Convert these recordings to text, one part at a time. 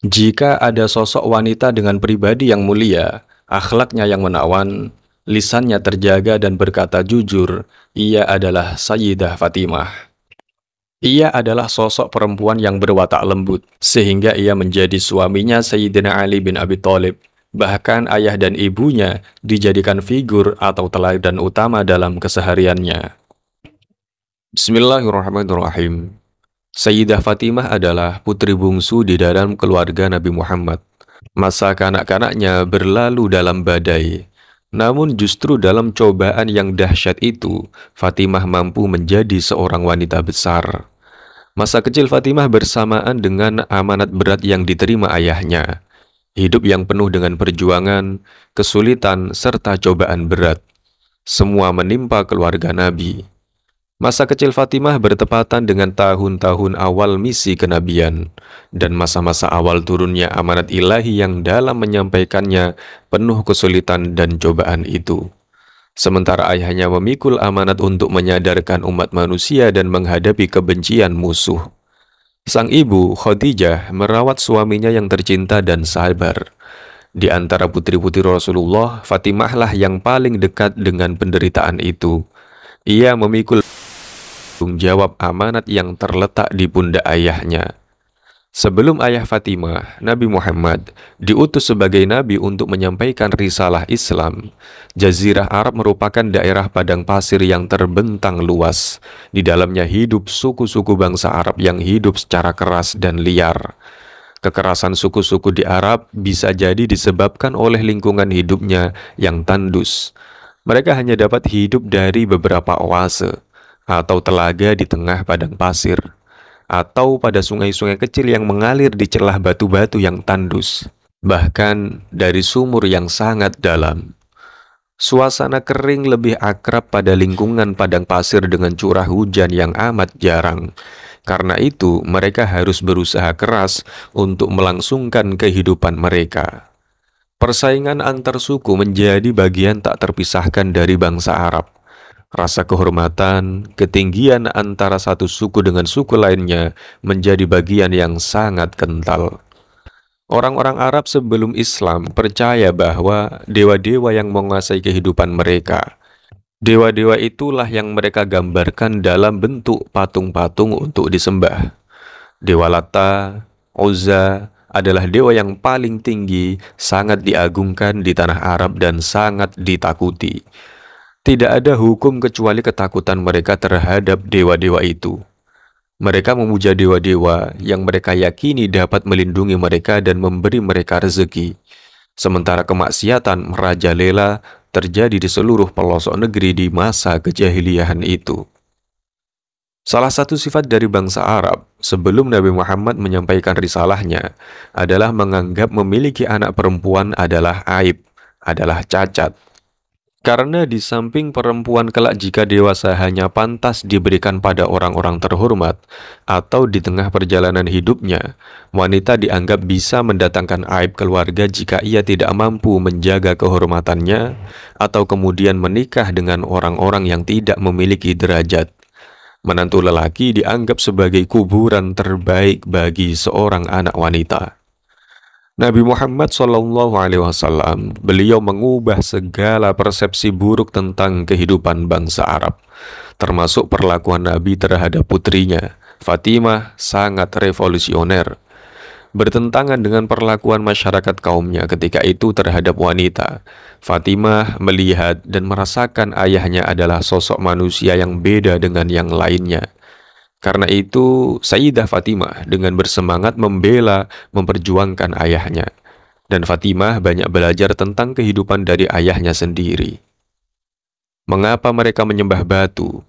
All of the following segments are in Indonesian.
Jika ada sosok wanita dengan pribadi yang mulia, akhlaknya yang menawan, lisannya terjaga dan berkata jujur, ia adalah Sayyidah Fatimah. Ia adalah sosok perempuan yang berwatak lembut, sehingga ia menjadi suaminya Sayyidina Ali bin Abi Thalib. Bahkan ayah dan ibunya dijadikan figur atau teladan utama dalam kesehariannya. Bismillahirrahmanirrahim. Sayyidah Fatimah adalah putri bungsu di dalam keluarga Nabi Muhammad. Masa kanak-kanaknya berlalu dalam badai. Namun justru dalam cobaan yang dahsyat itu, Fatimah mampu menjadi seorang wanita besar. Masa kecil Fatimah bersamaan dengan amanat berat yang diterima ayahnya. Hidup yang penuh dengan perjuangan, kesulitan, serta cobaan berat. Semua menimpa keluarga Nabi. Masa kecil Fatimah bertepatan dengan tahun-tahun awal misi kenabian dan masa-masa awal turunnya amanat ilahi yang dalam menyampaikannya penuh kesulitan dan cobaan itu. Sementara ayahnya memikul amanat untuk menyadarkan umat manusia dan menghadapi kebencian musuh. Sang ibu, Khadijah, merawat suaminya yang tercinta dan sabar. Di antara putri-putri Rasulullah, Fatimahlah yang paling dekat dengan penderitaan itu. Ia memikul tanggung jawab amanat yang terletak di pundak ayahnya. Sebelum ayah Fatimah, Nabi Muhammad diutus sebagai nabi untuk menyampaikan risalah Islam. Jazirah Arab merupakan daerah padang pasir yang terbentang luas. Di dalamnya hidup suku-suku bangsa Arab yang hidup secara keras dan liar. Kekerasan suku-suku di Arab bisa jadi disebabkan oleh lingkungan hidupnya yang tandus. Mereka hanya dapat hidup dari beberapa oase atau telaga di tengah padang pasir, atau pada sungai-sungai kecil yang mengalir di celah batu-batu yang tandus, bahkan dari sumur yang sangat dalam. Suasana kering lebih akrab pada lingkungan padang pasir dengan curah hujan yang amat jarang. Karena itu, mereka harus berusaha keras untuk melangsungkan kehidupan mereka. Persaingan antar suku menjadi bagian tak terpisahkan dari bangsa Arab. Rasa kehormatan, ketinggian antara satu suku dengan suku lainnya menjadi bagian yang sangat kental. Orang-orang Arab sebelum Islam percaya bahwa dewa-dewa yang menguasai kehidupan mereka. Dewa-dewa itulah yang mereka gambarkan dalam bentuk patung-patung untuk disembah. Dewa Lata, Uzza adalah dewa yang paling tinggi, sangat diagungkan di tanah Arab dan sangat ditakuti. Tidak ada hukum kecuali ketakutan mereka terhadap dewa-dewa itu. Mereka memuja dewa-dewa yang mereka yakini dapat melindungi mereka dan memberi mereka rezeki. Sementara kemaksiatan merajalela terjadi di seluruh pelosok negeri di masa kejahiliahan itu. Salah satu sifat dari bangsa Arab sebelum Nabi Muhammad menyampaikan risalahnya adalah menganggap memiliki anak perempuan adalah aib, adalah cacat. Karena di samping perempuan kelak jika dewasa hanya pantas diberikan pada orang-orang terhormat, atau di tengah perjalanan hidupnya, wanita dianggap bisa mendatangkan aib keluarga jika ia tidak mampu menjaga kehormatannya, atau kemudian menikah dengan orang-orang yang tidak memiliki derajat. Menantu lelaki dianggap sebagai kuburan terbaik bagi seorang anak wanita. Nabi Muhammad SAW, beliau mengubah segala persepsi buruk tentang kehidupan bangsa Arab, termasuk perlakuan Nabi terhadap putrinya. Fatimah sangat revolusioner, bertentangan dengan perlakuan masyarakat kaumnya ketika itu terhadap wanita. Fatimah melihat dan merasakan ayahnya adalah sosok manusia yang beda dengan yang lainnya. Karena itu, Sayyidah Fatimah dengan bersemangat membela, memperjuangkan ayahnya. Dan Fatimah banyak belajar tentang kehidupan dari ayahnya sendiri. Mengapa mereka menyembah batu?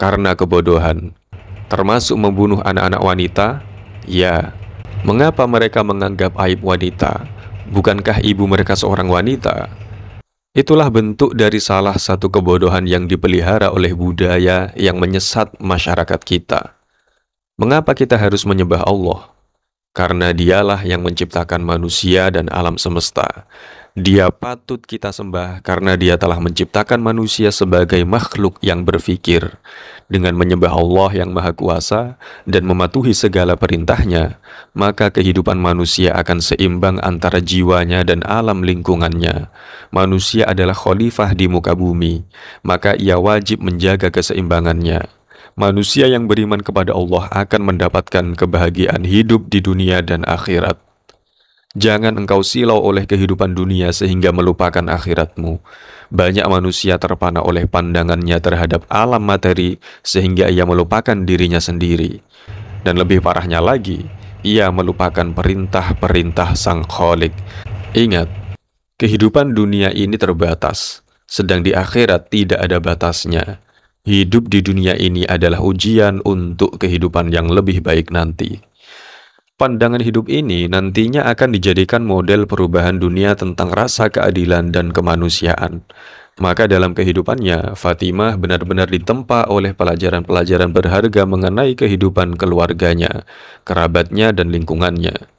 Karena kebodohan. Termasuk membunuh anak-anak wanita? Ya. Mengapa mereka menganggap aib wanita? Bukankah ibu mereka seorang wanita? Itulah bentuk dari salah satu kebodohan yang dipelihara oleh budaya yang menyesat masyarakat kita. Mengapa kita harus menyembah Allah? Karena dialah yang menciptakan manusia dan alam semesta. Dia patut kita sembah karena dia telah menciptakan manusia sebagai makhluk yang berfikir. Dengan menyembah Allah yang Maha Kuasa dan mematuhi segala perintahnya, maka kehidupan manusia akan seimbang antara jiwanya dan alam lingkungannya. Manusia adalah khalifah di muka bumi, maka ia wajib menjaga keseimbangannya. Manusia yang beriman kepada Allah akan mendapatkan kebahagiaan hidup di dunia dan akhirat. Jangan engkau silau oleh kehidupan dunia sehingga melupakan akhiratmu. Banyak manusia terpana oleh pandangannya terhadap alam materi sehingga ia melupakan dirinya sendiri. Dan lebih parahnya lagi, ia melupakan perintah-perintah Sang Khalik. Ingat, kehidupan dunia ini terbatas, sedang di akhirat tidak ada batasnya. Hidup di dunia ini adalah ujian untuk kehidupan yang lebih baik nanti. Pandangan hidup ini nantinya akan dijadikan model perubahan dunia tentang rasa keadilan dan kemanusiaan. Maka dalam kehidupannya, Fatimah benar-benar ditempa oleh pelajaran-pelajaran berharga mengenai kehidupan keluarganya, kerabatnya, dan lingkungannya.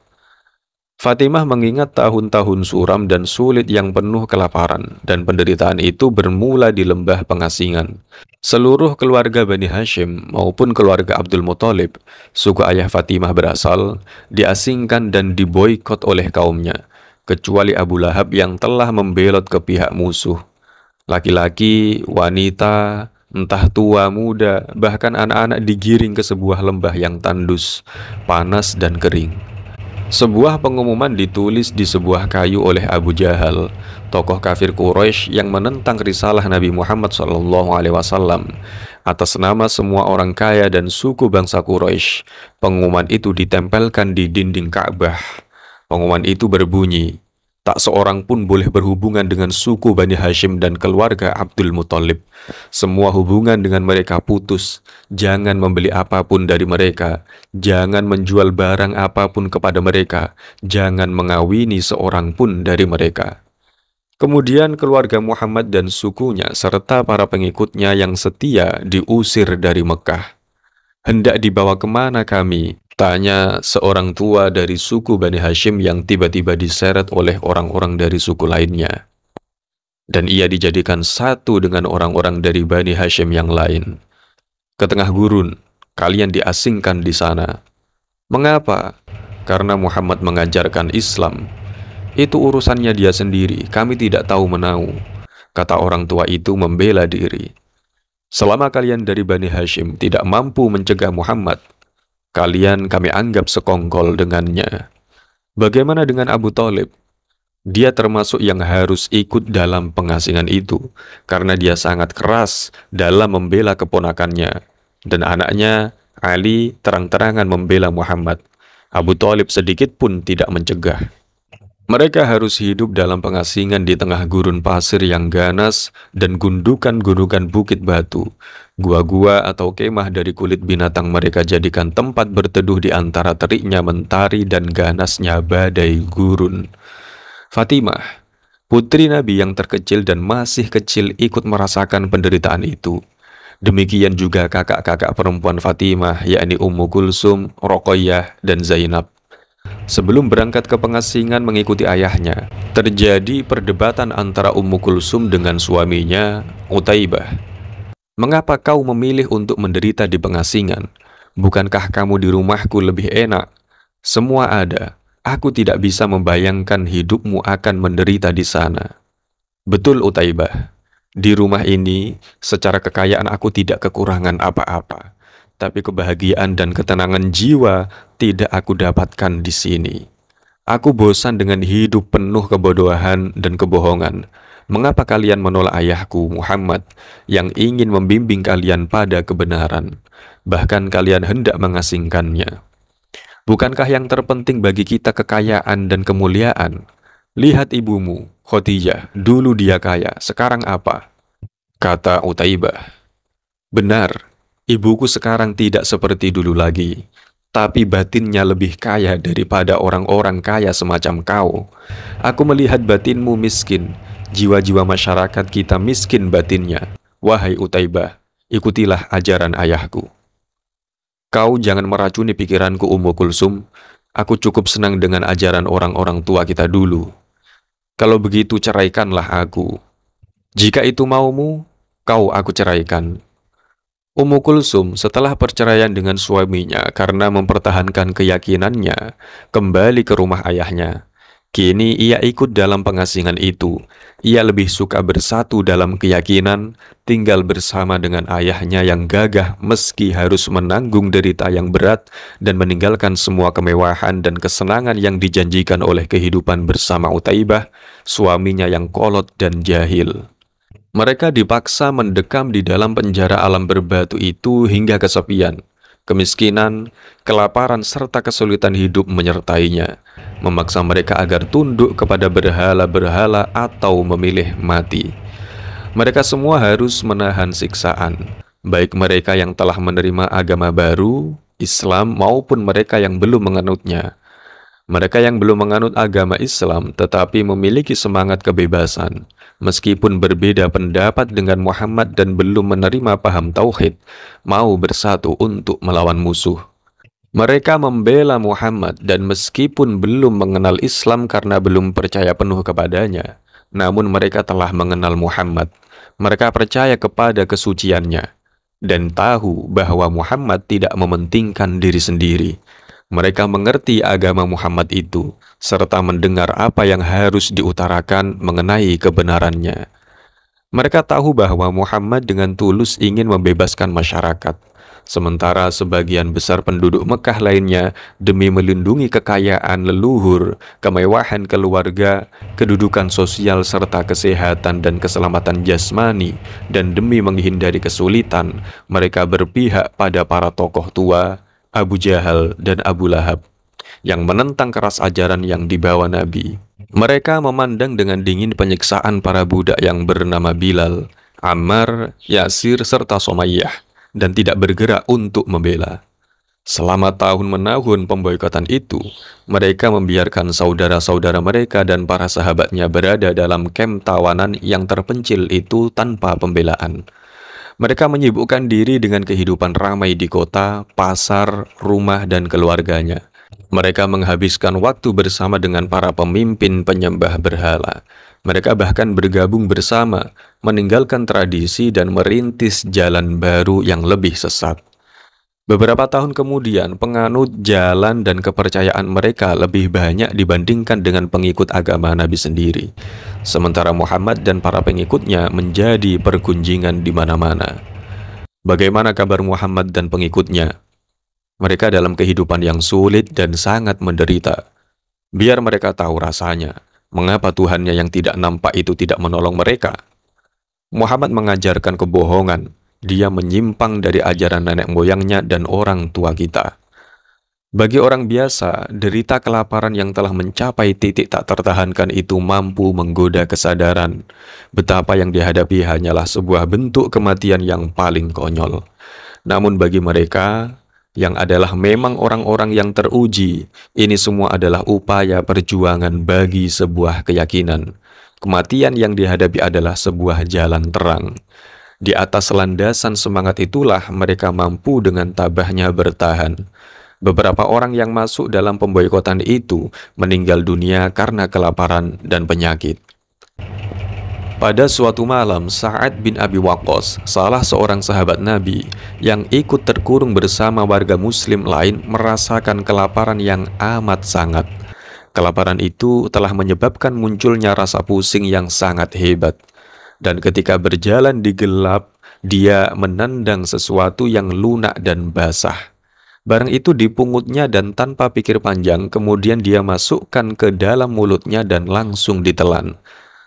Fatimah mengingat tahun-tahun suram dan sulit yang penuh kelaparan, dan penderitaan itu bermula di lembah pengasingan. Seluruh keluarga Bani Hashim maupun keluarga Abdul Muthalib, suku ayah Fatimah berasal, diasingkan dan diboikot oleh kaumnya, kecuali Abu Lahab yang telah membelot ke pihak musuh. Laki-laki, wanita, entah tua muda, bahkan anak-anak digiring ke sebuah lembah yang tandus, panas dan kering. Sebuah pengumuman ditulis di sebuah kayu oleh Abu Jahal, tokoh kafir Quraisy yang menentang risalah Nabi Muhammad SAW. Atas nama semua orang kaya dan suku bangsa Quraisy, pengumuman itu ditempelkan di dinding Ka'bah. Pengumuman itu berbunyi, tak seorang pun boleh berhubungan dengan suku Bani Hashim dan keluarga Abdul Muthalib. Semua hubungan dengan mereka putus. Jangan membeli apapun dari mereka. Jangan menjual barang apapun kepada mereka. Jangan mengawini seorang pun dari mereka. Kemudian keluarga Muhammad dan sukunya serta para pengikutnya yang setia diusir dari Mekah. Hendak dibawa kemana kami? Tanya seorang tua dari suku Bani Hashim yang tiba-tiba diseret oleh orang-orang dari suku lainnya. Dan ia dijadikan satu dengan orang-orang dari Bani Hashim yang lain. Ke tengah gurun, kalian diasingkan di sana. Mengapa? Karena Muhammad mengajarkan Islam. Itu urusannya dia sendiri, kami tidak tahu menau. Kata orang tua itu membela diri. Selama kalian dari Bani Hashim tidak mampu mencegah Muhammad, kalian kami anggap sekongkol dengannya. Bagaimana dengan Abu Thalib? Dia termasuk yang harus ikut dalam pengasingan itu, karena dia sangat keras dalam membela keponakannya. Dan anaknya, Ali, terang-terangan membela Muhammad. Abu Thalib sedikit pun tidak mencegah. Mereka harus hidup dalam pengasingan di tengah gurun pasir yang ganas dan gundukan-gundukan bukit batu. Gua-gua atau kemah dari kulit binatang mereka jadikan tempat berteduh di antara teriknya mentari dan ganasnya badai gurun. Fatimah, putri Nabi yang terkecil dan masih kecil ikut merasakan penderitaan itu. Demikian juga kakak-kakak perempuan Fatimah, yakni Ummu Kulsum, Roqayyah, dan Zainab. Sebelum berangkat ke pengasingan mengikuti ayahnya, terjadi perdebatan antara Ummu Kulsum dengan suaminya, Utaibah. Mengapa kau memilih untuk menderita di pengasingan? Bukankah kamu di rumahku lebih enak? Semua ada. Aku tidak bisa membayangkan hidupmu akan menderita di sana. Betul, Utaibah. Di rumah ini, secara kekayaan aku tidak kekurangan apa-apa. Tapi kebahagiaan dan ketenangan jiwa tidak aku dapatkan di sini. Aku bosan dengan hidup penuh kebodohan dan kebohongan. Mengapa kalian menolak ayahku Muhammad yang ingin membimbing kalian pada kebenaran? Bahkan kalian hendak mengasingkannya. Bukankah yang terpenting bagi kita kekayaan dan kemuliaan? Lihat ibumu, Khadijah, dulu dia kaya, sekarang apa? Kata Utaibah. Benar. Ibuku sekarang tidak seperti dulu lagi, tapi batinnya lebih kaya daripada orang-orang kaya semacam kau. Aku melihat batinmu miskin, jiwa-jiwa masyarakat kita miskin batinnya. Wahai Utaibah, ikutilah ajaran ayahku. Kau jangan meracuni pikiranku, Ummu Kulsum. Aku cukup senang dengan ajaran orang-orang tua kita dulu. Kalau begitu ceraikanlah aku. Jika itu maumu, kau aku ceraikan. Ummu Kulsum setelah perceraian dengan suaminya karena mempertahankan keyakinannya, kembali ke rumah ayahnya. Kini ia ikut dalam pengasingan itu. Ia lebih suka bersatu dalam keyakinan, tinggal bersama dengan ayahnya yang gagah meski harus menanggung derita yang berat dan meninggalkan semua kemewahan dan kesenangan yang dijanjikan oleh kehidupan bersama Utaibah, suaminya yang kolot dan jahil. Mereka dipaksa mendekam di dalam penjara alam berbatu itu hingga kesepian, kemiskinan, kelaparan, serta kesulitan hidup menyertainya, memaksa mereka agar tunduk kepada berhala-berhala atau memilih mati. Mereka semua harus menahan siksaan, baik mereka yang telah menerima agama baru, Islam, maupun mereka yang belum menganutnya. Mereka yang belum menganut agama Islam tetapi memiliki semangat kebebasan, meskipun berbeda pendapat dengan Muhammad dan belum menerima paham tauhid, mau bersatu untuk melawan musuh. Mereka membela Muhammad dan meskipun belum mengenal Islam karena belum percaya penuh kepadanya, namun mereka telah mengenal Muhammad. Mereka percaya kepada kesuciannya dan tahu bahwa Muhammad tidak mementingkan diri sendiri. Mereka mengerti agama Muhammad itu, serta mendengar apa yang harus diutarakan mengenai kebenarannya. Mereka tahu bahwa Muhammad dengan tulus ingin membebaskan masyarakat, sementara sebagian besar penduduk Mekah lainnya demi melindungi kekayaan leluhur, kemewahan keluarga, kedudukan sosial serta kesehatan dan keselamatan jasmani, dan demi menghindari kesulitan, mereka berpihak pada para tokoh tua, Abu Jahal dan Abu Lahab, yang menentang keras ajaran yang dibawa Nabi. Mereka memandang dengan dingin penyiksaan para budak yang bernama Bilal, Ammar, Yasir, serta Sumayyah, dan tidak bergerak untuk membela. Selama tahun-menahun pemboikotan itu, mereka membiarkan saudara-saudara mereka dan para sahabatnya berada dalam kem tawanan yang terpencil itu tanpa pembelaan. Mereka menyibukkan diri dengan kehidupan ramai di kota, pasar, rumah, dan keluarganya. Mereka menghabiskan waktu bersama dengan para pemimpin penyembah berhala. Mereka bahkan bergabung bersama, meninggalkan tradisi dan merintis jalan baru yang lebih sesat. Beberapa tahun kemudian, penganut jalan dan kepercayaan mereka lebih banyak dibandingkan dengan pengikut agama Nabi sendiri. Sementara Muhammad dan para pengikutnya menjadi pergunjingan di mana-mana. Bagaimana kabar Muhammad dan pengikutnya? Mereka dalam kehidupan yang sulit dan sangat menderita. Biar mereka tahu rasanya, mengapa Tuhannya yang tidak nampak itu tidak menolong mereka. Muhammad mengajarkan kebohongan. Dia menyimpang dari ajaran nenek moyangnya dan orang tua kita. Bagi orang biasa, derita kelaparan yang telah mencapai titik tak tertahankan itu mampu menggoda kesadaran. Betapa yang dihadapi hanyalah sebuah bentuk kematian yang paling konyol. Namun bagi mereka, yang adalah memang orang-orang yang teruji, ini semua adalah upaya perjuangan bagi sebuah keyakinan. Kematian yang dihadapi adalah sebuah jalan terang. Di atas landasan semangat itulah mereka mampu dengan tabahnya bertahan. Beberapa orang yang masuk dalam pemboikotan itu meninggal dunia karena kelaparan dan penyakit. Pada suatu malam, Sa'ad bin Abi Waqqas, salah seorang sahabat Nabi yang ikut terkurung bersama warga muslim lain, merasakan kelaparan yang amat sangat. Kelaparan itu telah menyebabkan munculnya rasa pusing yang sangat hebat. Dan ketika berjalan di gelap, dia menendang sesuatu yang lunak dan basah. Barang itu dipungutnya dan tanpa pikir panjang, kemudian dia masukkan ke dalam mulutnya dan langsung ditelan.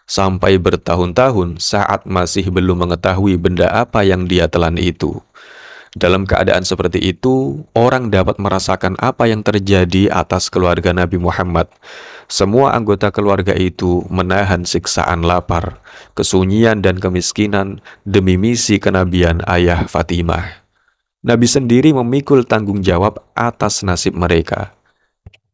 Sampai bertahun-tahun, Sa'ad masih belum mengetahui benda apa yang dia telan itu. Dalam keadaan seperti itu, orang dapat merasakan apa yang terjadi atas keluarga Nabi Muhammad. Semua anggota keluarga itu menahan siksaan lapar, kesunyian dan kemiskinan demi misi kenabian ayah Fatimah. Nabi sendiri memikul tanggung jawab atas nasib mereka.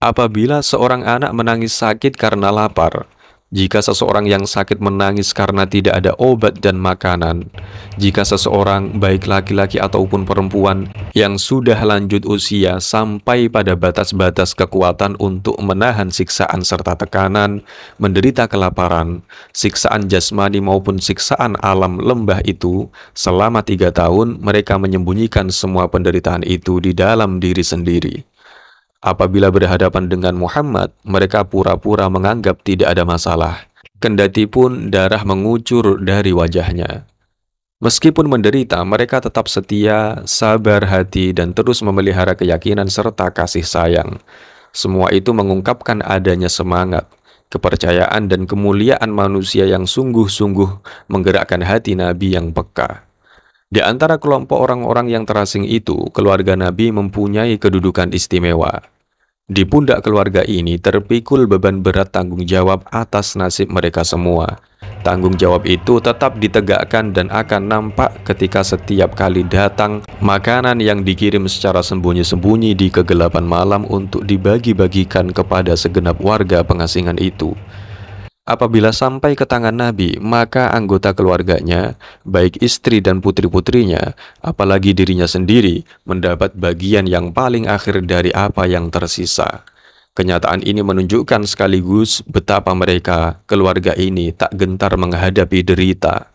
Apabila seorang anak menangis sakit karena lapar, Jika seseorang yang sakit menangis karena tidak ada obat dan makanan, jika seseorang baik laki-laki ataupun perempuan yang sudah lanjut usia sampai pada batas-batas kekuatan untuk menahan siksaan serta tekanan, menderita kelaparan, siksaan jasmani maupun siksaan alam lembah itu, selama 3 tahun mereka menyembunyikan semua penderitaan itu di dalam diri sendiri. Apabila berhadapan dengan Muhammad, mereka pura-pura menganggap tidak ada masalah. Kendati pun darah mengucur dari wajahnya. Meskipun menderita, mereka tetap setia, sabar hati, dan terus memelihara keyakinan serta kasih sayang. Semua itu mengungkapkan adanya semangat, kepercayaan, dan kemuliaan manusia yang sungguh-sungguh menggerakkan hati Nabi yang peka. Di antara kelompok orang-orang yang terasing itu, keluarga Nabi mempunyai kedudukan istimewa. Di pundak keluarga ini terpikul beban berat tanggung jawab atas nasib mereka semua. Tanggung jawab itu tetap ditegakkan dan akan nampak ketika setiap kali datang makanan yang dikirim secara sembunyi-sembunyi di kegelapan malam untuk dibagi-bagikan kepada segenap warga pengasingan itu. Apabila sampai ke tangan Nabi, maka anggota keluarganya, baik istri dan putri-putrinya, apalagi dirinya sendiri, mendapat bagian yang paling akhir dari apa yang tersisa. Kenyataan ini menunjukkan sekaligus betapa mereka, keluarga ini, tak gentar menghadapi derita.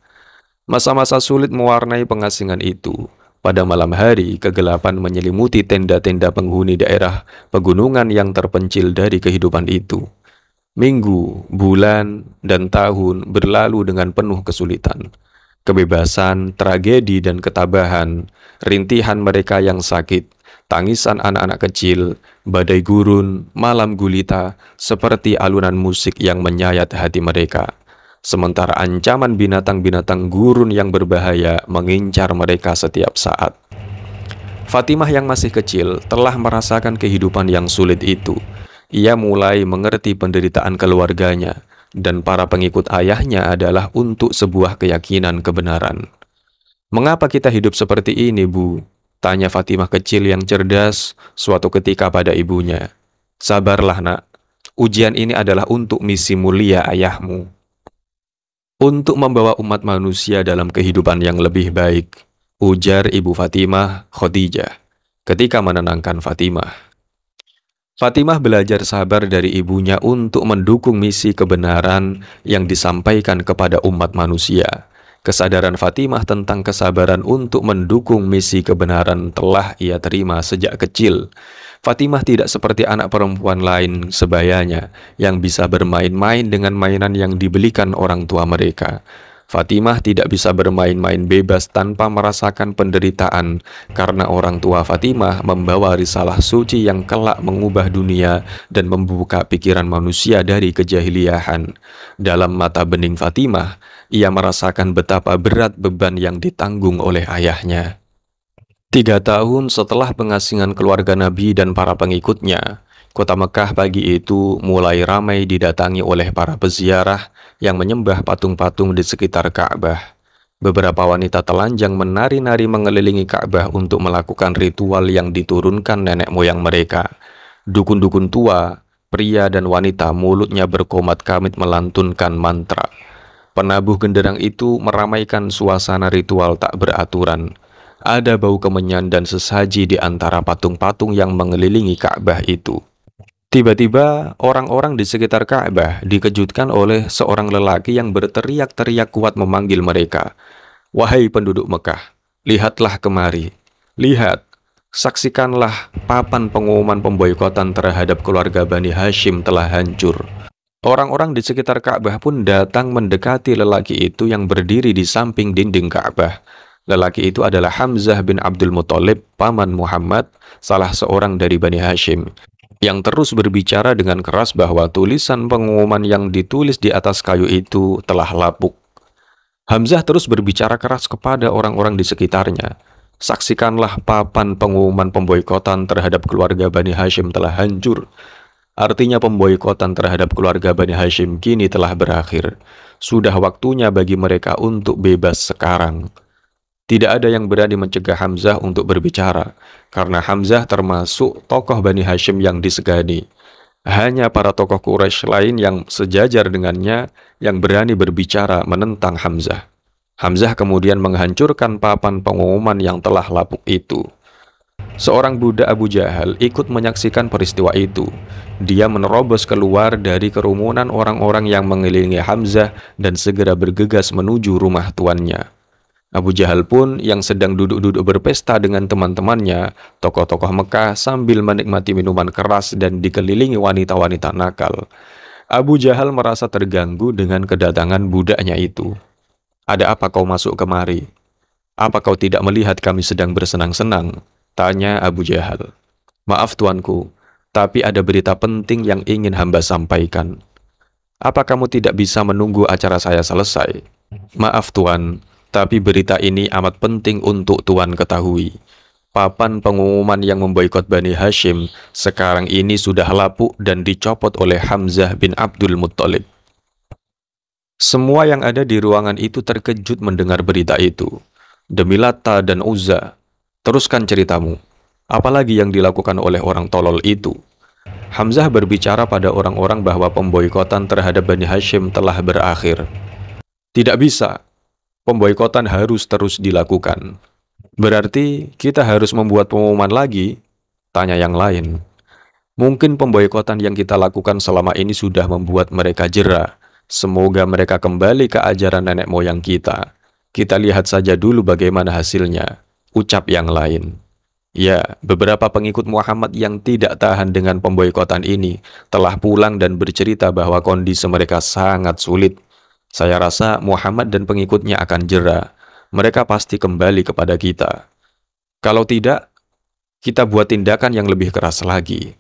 Masa-masa sulit mewarnai pengasingan itu. Pada malam hari, kegelapan menyelimuti tenda-tenda penghuni daerah pegunungan yang terpencil dari kehidupan itu. Minggu, bulan, dan tahun berlalu dengan penuh kesulitan. Kebebasan, tragedi, dan ketabahan, rintihan mereka yang sakit, tangisan anak-anak kecil, badai gurun, malam gulita, seperti alunan musik yang menyayat hati mereka. Sementara ancaman binatang-binatang gurun yang berbahaya mengincar mereka setiap saat. Fatimah yang masih kecil telah merasakan kehidupan yang sulit itu. Ia mulai mengerti penderitaan keluarganya, dan para pengikut ayahnya adalah untuk sebuah keyakinan kebenaran. "Mengapa kita hidup seperti ini, Bu?" tanya Fatimah kecil yang cerdas suatu ketika pada ibunya. "Sabarlah, Nak. Ujian ini adalah untuk misi mulia ayahmu. Untuk membawa umat manusia dalam kehidupan yang lebih baik," ujar ibu Fatimah, Khadijah, ketika menenangkan Fatimah. Fatimah belajar sabar dari ibunya untuk mendukung misi kebenaran yang disampaikan kepada umat manusia. Kesadaran Fatimah tentang kesabaran untuk mendukung misi kebenaran telah ia terima sejak kecil. Fatimah tidak seperti anak perempuan lain sebayanya yang bisa bermain-main dengan mainan yang dibelikan orang tua mereka. Fatimah tidak bisa bermain-main bebas tanpa merasakan penderitaan karena orang tua Fatimah membawa risalah suci yang kelak mengubah dunia dan membuka pikiran manusia dari kejahiliahan. Dalam mata bening Fatimah, ia merasakan betapa berat beban yang ditanggung oleh ayahnya. 3 tahun setelah pengasingan keluarga Nabi dan para pengikutnya, kota Mekah pagi itu mulai ramai didatangi oleh para peziarah yang menyembah patung-patung di sekitar Ka'bah. Beberapa wanita telanjang menari-nari mengelilingi Ka'bah untuk melakukan ritual yang diturunkan nenek moyang mereka. Dukun-dukun tua, pria dan wanita mulutnya berkomat kamit melantunkan mantra. Penabuh genderang itu meramaikan suasana ritual tak beraturan. Ada bau kemenyan dan sesaji di antara patung-patung yang mengelilingi Ka'bah itu. Tiba-tiba, orang-orang di sekitar Ka'bah dikejutkan oleh seorang lelaki yang berteriak-teriak kuat memanggil mereka. "Wahai penduduk Mekah, lihatlah kemari. Lihat, saksikanlah papan pengumuman pemboikotan terhadap keluarga Bani Hashim telah hancur." Orang-orang di sekitar Ka'bah pun datang mendekati lelaki itu yang berdiri di samping dinding Ka'bah. Lelaki itu adalah Hamzah bin Abdul Muthalib, paman Muhammad, salah seorang dari Bani Hashim, yang terus berbicara dengan keras bahwa tulisan pengumuman yang ditulis di atas kayu itu telah lapuk. Hamzah terus berbicara keras kepada orang-orang di sekitarnya. "Saksikanlah papan pengumuman pemboikotan terhadap keluarga Bani Hashim telah hancur." Artinya pemboikotan terhadap keluarga Bani Hashim kini telah berakhir. Sudah waktunya bagi mereka untuk bebas sekarang. Tidak ada yang berani mencegah Hamzah untuk berbicara, karena Hamzah termasuk tokoh Bani Hashim yang disegani. Hanya para tokoh Quraisy lain yang sejajar dengannya yang berani berbicara menentang Hamzah. Hamzah kemudian menghancurkan papan pengumuman yang telah lapuk itu. Seorang budak Abu Jahal ikut menyaksikan peristiwa itu. Dia menerobos keluar dari kerumunan orang-orang yang mengelilingi Hamzah dan segera bergegas menuju rumah tuannya. Abu Jahal pun yang sedang duduk-duduk berpesta dengan teman-temannya, tokoh-tokoh Mekah sambil menikmati minuman keras dan dikelilingi wanita-wanita nakal. Abu Jahal merasa terganggu dengan kedatangan budaknya itu. "Ada apa kau masuk kemari? Apa kau tidak melihat kami sedang bersenang-senang?" tanya Abu Jahal. "Maaf tuanku, tapi ada berita penting yang ingin hamba sampaikan. Apa kamu tidak bisa menunggu acara saya selesai?" "Maaf tuan, tapi berita ini amat penting untuk tuan ketahui. Papan pengumuman yang memboikot Bani Hashim sekarang ini sudah lapuk dan dicopot oleh Hamzah bin Abdul Muttalib." Semua yang ada di ruangan itu terkejut mendengar berita itu. "Demi Lata dan Uzza, teruskan ceritamu. Apalagi yang dilakukan oleh orang tolol itu?" Hamzah berbicara pada orang-orang bahwa pemboikotan terhadap Bani Hashim telah berakhir. "Tidak bisa. Pemboikotan harus terus dilakukan." "Berarti kita harus membuat pengumuman lagi?" tanya yang lain. "Mungkin pemboikotan yang kita lakukan selama ini sudah membuat mereka jera. Semoga mereka kembali ke ajaran nenek moyang kita. Kita lihat saja dulu bagaimana hasilnya," ucap yang lain. Ya, beberapa pengikut Muhammad yang tidak tahan dengan pemboikotan ini telah pulang dan bercerita bahwa kondisi mereka sangat sulit. "Saya rasa Muhammad dan pengikutnya akan jera. Mereka pasti kembali kepada kita. Kalau tidak, kita buat tindakan yang lebih keras lagi.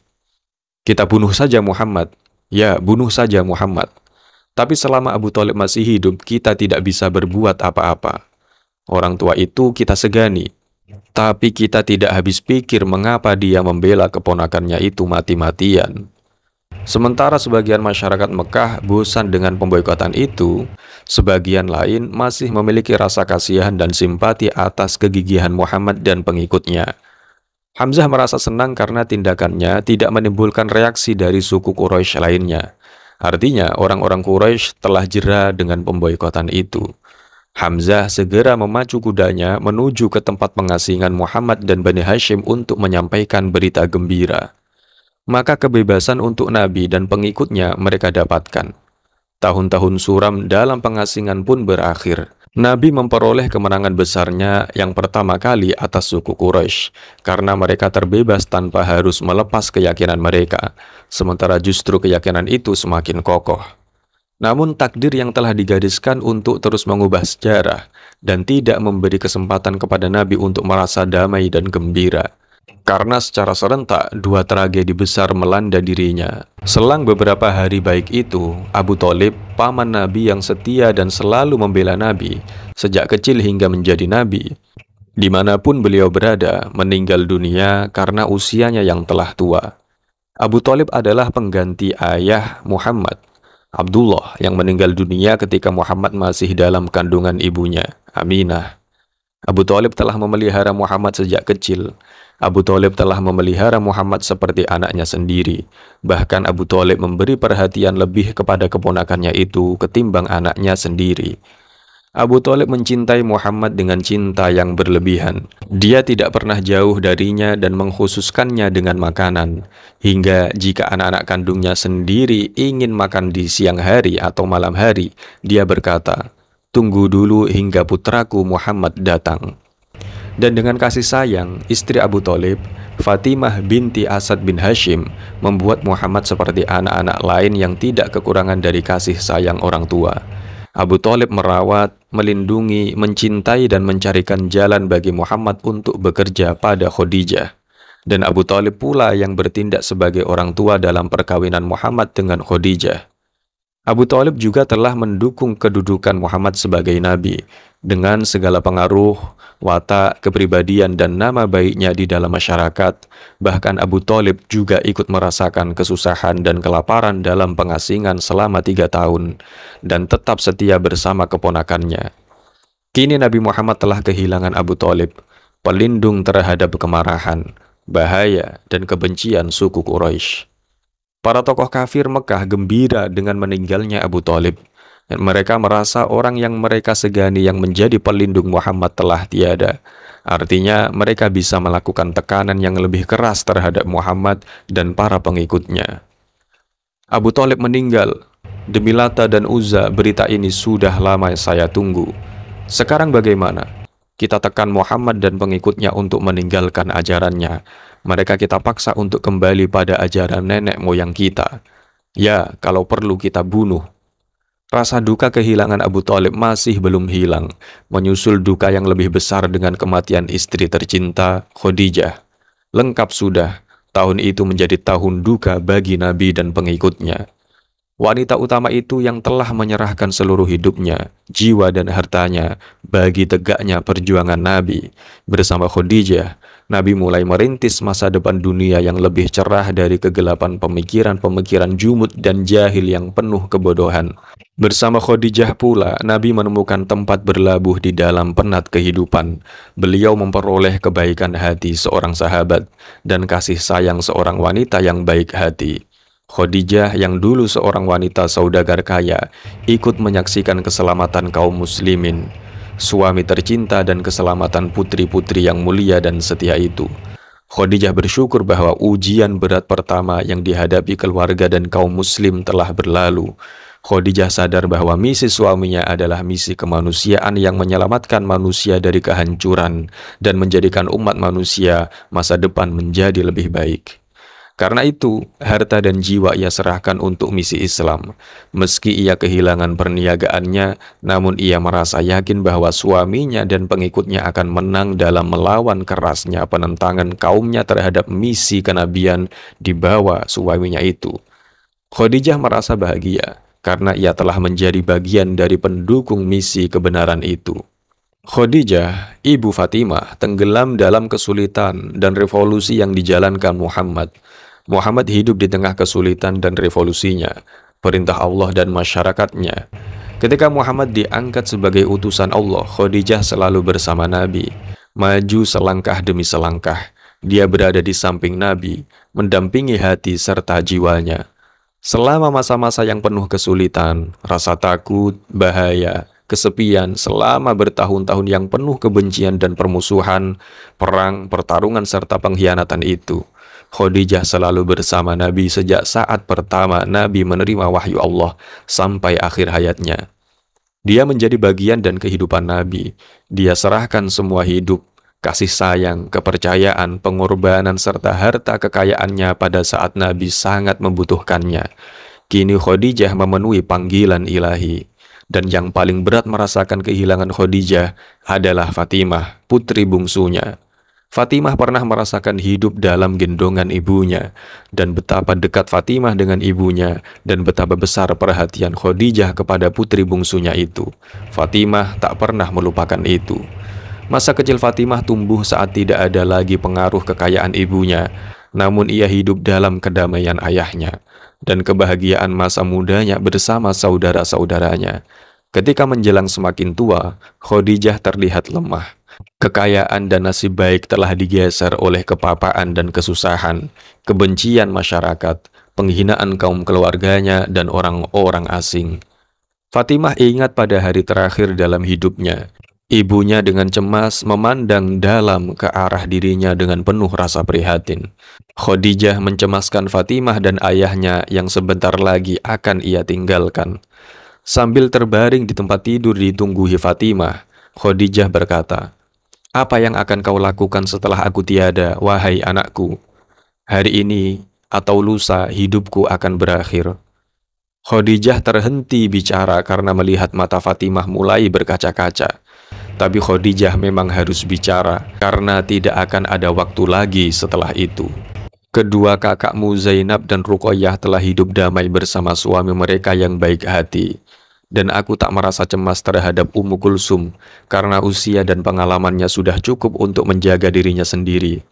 Kita bunuh saja Muhammad. Ya, bunuh saja Muhammad. Tapi selama Abu Thalib masih hidup, kita tidak bisa berbuat apa-apa. Orang tua itu kita segani. Tapi kita tidak habis pikir mengapa dia membela keponakannya itu mati-matian." Sementara sebagian masyarakat Mekah bosan dengan pemboikotan itu, sebagian lain masih memiliki rasa kasihan dan simpati atas kegigihan Muhammad dan pengikutnya. Hamzah merasa senang karena tindakannya tidak menimbulkan reaksi dari suku Quraisy lainnya. Artinya, orang-orang Quraisy telah jera dengan pemboikotan itu. Hamzah segera memacu kudanya menuju ke tempat pengasingan Muhammad dan Bani Hashim untuk menyampaikan berita gembira. Maka kebebasan untuk Nabi dan pengikutnya mereka dapatkan. Tahun-tahun suram dalam pengasingan pun berakhir. Nabi memperoleh kemenangan besarnya yang pertama kali atas suku Quraisy karena mereka terbebas tanpa harus melepas keyakinan mereka, sementara justru keyakinan itu semakin kokoh. Namun takdir yang telah digariskan untuk terus mengubah sejarah dan tidak memberi kesempatan kepada Nabi untuk merasa damai dan gembira. Karena secara serentak, dua tragedi besar melanda dirinya. Selang beberapa hari baik itu, Abu Thalib, paman Nabi yang setia dan selalu membela Nabi, sejak kecil hingga menjadi Nabi, dimanapun beliau berada, meninggal dunia karena usianya yang telah tua. Abu Thalib adalah pengganti ayah Muhammad, Abdullah, yang meninggal dunia ketika Muhammad masih dalam kandungan ibunya, Aminah. Abu Thalib telah memelihara Muhammad sejak kecil. Abu Thalib telah memelihara Muhammad seperti anaknya sendiri. Bahkan Abu Thalib memberi perhatian lebih kepada keponakannya itu ketimbang anaknya sendiri. Abu Thalib mencintai Muhammad dengan cinta yang berlebihan. Dia tidak pernah jauh darinya dan mengkhususkannya dengan makanan. Hingga jika anak-anak kandungnya sendiri ingin makan di siang hari atau malam hari, dia berkata, "Tunggu dulu hingga putraku Muhammad datang." Dan dengan kasih sayang, istri Abu Thalib, Fatimah binti Asad bin Hashim, membuat Muhammad seperti anak-anak lain yang tidak kekurangan dari kasih sayang orang tua. Abu Thalib merawat, melindungi, mencintai dan mencarikan jalan bagi Muhammad untuk bekerja pada Khadijah. Dan Abu Thalib pula yang bertindak sebagai orang tua dalam perkawinan Muhammad dengan Khadijah. Abu Thalib juga telah mendukung kedudukan Muhammad sebagai nabi dengan segala pengaruh, watak, kepribadian dan nama baiknya di dalam masyarakat. Bahkan Abu Thalib juga ikut merasakan kesusahan dan kelaparan dalam pengasingan selama 3 tahun dan tetap setia bersama keponakannya. Kini Nabi Muhammad telah kehilangan Abu Thalib, pelindung terhadap kemarahan, bahaya dan kebencian suku Quraisy. Para tokoh kafir Mekah gembira dengan meninggalnya Abu Thalib. Dan mereka merasa orang yang mereka segani yang menjadi pelindung Muhammad telah tiada. Artinya mereka bisa melakukan tekanan yang lebih keras terhadap Muhammad dan para pengikutnya. Abu Thalib meninggal. Demi Lata dan Uzza, berita ini sudah lama saya tunggu. Sekarang bagaimana? Kita tekan Muhammad dan pengikutnya untuk meninggalkan ajarannya. Mereka kita paksa untuk kembali pada ajaran nenek moyang kita. Ya, kalau perlu kita bunuh. Rasa duka kehilangan Abu Thalib masih belum hilang, menyusul duka yang lebih besar dengan kematian istri tercinta, Khadijah. Lengkap sudah, tahun itu menjadi tahun duka bagi Nabi dan pengikutnya. Wanita utama itu yang telah menyerahkan seluruh hidupnya, jiwa dan hartanya bagi tegaknya perjuangan Nabi. Bersama Khadijah, Nabi mulai merintis masa depan dunia yang lebih cerah dari kegelapan pemikiran-pemikiran jumud dan jahil yang penuh kebodohan. Bersama Khadijah pula, Nabi menemukan tempat berlabuh di dalam penat kehidupan. Beliau memperoleh kebaikan hati seorang sahabat dan kasih sayang seorang wanita yang baik hati. Khadijah yang dulu seorang wanita saudagar kaya, ikut menyaksikan keselamatan kaum muslimin, suami tercinta dan keselamatan putri-putri yang mulia dan setia itu. Khadijah bersyukur bahwa ujian berat pertama yang dihadapi keluarga dan kaum muslim telah berlalu. Khadijah sadar bahwa misi suaminya adalah misi kemanusiaan yang menyelamatkan manusia dari kehancuran dan menjadikan umat manusia masa depan menjadi lebih baik. Karena itu, harta dan jiwa ia serahkan untuk misi Islam. Meski ia kehilangan perniagaannya, namun ia merasa yakin bahwa suaminya dan pengikutnya akan menang dalam melawan kerasnya penentangan kaumnya terhadap misi kenabian di bawah suaminya itu. Khadijah merasa bahagia karena ia telah menjadi bagian dari pendukung misi kebenaran itu. Khadijah, ibu Fatimah, tenggelam dalam kesulitan dan revolusi yang dijalankan Muhammad. Muhammad hidup di tengah kesulitan dan revolusinya, perintah Allah dan masyarakatnya. Ketika Muhammad diangkat sebagai utusan Allah, Khadijah selalu bersama Nabi, maju selangkah demi selangkah. Dia berada di samping Nabi, mendampingi hati serta jiwanya. Selama masa-masa yang penuh kesulitan, rasa takut, bahaya, kesepian, selama bertahun-tahun yang penuh kebencian dan permusuhan, perang, pertarungan, serta pengkhianatan itu, Khadijah selalu bersama Nabi sejak saat pertama Nabi menerima wahyu Allah sampai akhir hayatnya. Dia menjadi bagian dan kehidupan Nabi. Dia serahkan semua hidup, kasih sayang, kepercayaan, pengorbanan, serta harta kekayaannya pada saat Nabi sangat membutuhkannya. Kini Khadijah memenuhi panggilan ilahi. Dan yang paling berat merasakan kehilangan Khadijah adalah Fatimah, putri bungsunya. Fatimah pernah merasakan hidup dalam gendongan ibunya, dan betapa dekat Fatimah dengan ibunya, dan betapa besar perhatian Khadijah kepada putri bungsunya itu. Fatimah tak pernah melupakan itu. Masa kecil Fatimah tumbuh saat tidak ada lagi pengaruh kekayaan ibunya, namun ia hidup dalam kedamaian ayahnya, dan kebahagiaan masa mudanya bersama saudara-saudaranya. Ketika menjelang semakin tua, Khadijah terlihat lemah. Kekayaan dan nasib baik telah digeser oleh kepapaan dan kesusahan, kebencian masyarakat, penghinaan kaum keluarganya, dan orang-orang asing. Fatimah ingat pada hari terakhir dalam hidupnya. Ibunya dengan cemas memandang dalam ke arah dirinya dengan penuh rasa prihatin. Khadijah mencemaskan Fatimah dan ayahnya yang sebentar lagi akan ia tinggalkan. Sambil terbaring di tempat tidur ditungguhi Fatimah, Khadijah berkata, "Apa yang akan kau lakukan setelah aku tiada, wahai anakku? Hari ini atau lusa hidupku akan berakhir." Khadijah terhenti bicara karena melihat mata Fatimah mulai berkaca-kaca. Tapi Khadijah memang harus bicara karena tidak akan ada waktu lagi setelah itu. Kedua kakakmu Zainab dan Ruqayyah telah hidup damai bersama suami mereka yang baik hati. Dan aku tak merasa cemas terhadap Ummu Kulsum karena usia dan pengalamannya sudah cukup untuk menjaga dirinya sendiri.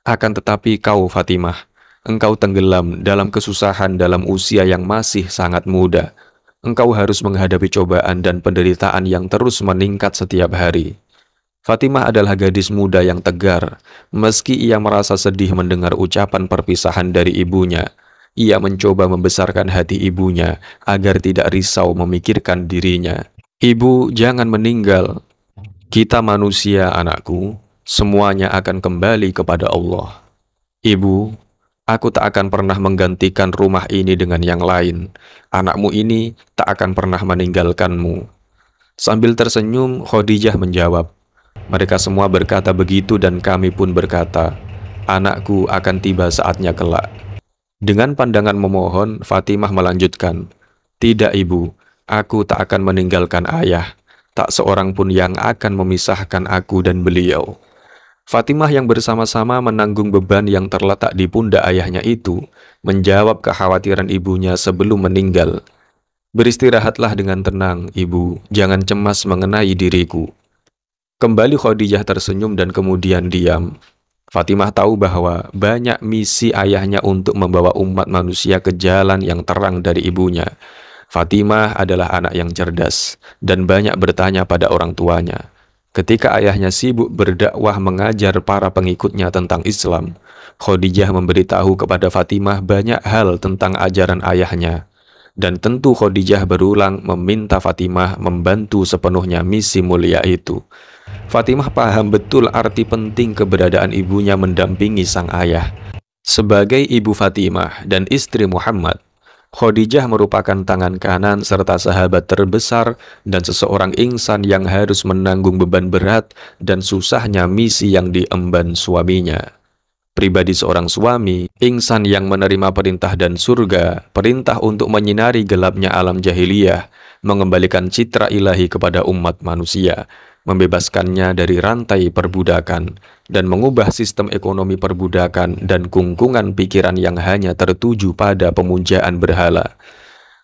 Akan tetapi kau Fatimah, engkau tenggelam dalam kesusahan dalam usia yang masih sangat muda. Engkau harus menghadapi cobaan dan penderitaan yang terus meningkat setiap hari. Fatimah adalah gadis muda yang tegar, meski ia merasa sedih mendengar ucapan perpisahan dari ibunya. ia mencoba membesarkan hati ibunya agar tidak risau memikirkan dirinya. "Ibu, jangan meninggal. Kita manusia, anakku. Semuanya akan kembali kepada Allah. Ibu, aku tak akan pernah menggantikan rumah ini dengan yang lain. Anakmu ini tak akan pernah meninggalkanmu." Sambil tersenyum, Khadijah menjawab, "Mereka semua berkata begitu dan kami pun berkata, anakku akan tiba saatnya kelak." Dengan pandangan memohon, Fatimah melanjutkan, "Tidak ibu, aku tak akan meninggalkan ayah. Tak seorang pun yang akan memisahkan aku dan beliau." Fatimah yang bersama-sama menanggung beban yang terletak di pundak ayahnya itu, menjawab kekhawatiran ibunya sebelum meninggal. "Beristirahatlah dengan tenang, ibu. Jangan cemas mengenai diriku." Kembali Khadijah tersenyum dan kemudian diam. Fatimah tahu bahwa banyak misi ayahnya untuk membawa umat manusia ke jalan yang terang dari ibunya. Fatimah adalah anak yang cerdas dan banyak bertanya pada orang tuanya. Ketika ayahnya sibuk berdakwah mengajar para pengikutnya tentang Islam, Khadijah memberitahu kepada Fatimah banyak hal tentang ajaran ayahnya. Dan tentu Khadijah berulang meminta Fatimah membantu sepenuhnya misi mulia itu. Fatimah paham betul arti penting keberadaan ibunya mendampingi sang ayah. Sebagai ibu Fatimah dan istri Muhammad, Khadijah merupakan tangan kanan serta sahabat terbesar dan seseorang insan yang harus menanggung beban berat dan susahnya misi yang diemban suaminya. Pribadi seorang suami, insan yang menerima perintah dan surga, perintah untuk menyinari gelapnya alam jahiliyah, mengembalikan citra ilahi kepada umat manusia, membebaskannya dari rantai perbudakan, dan mengubah sistem ekonomi perbudakan dan kungkungan pikiran yang hanya tertuju pada pemujaan berhala.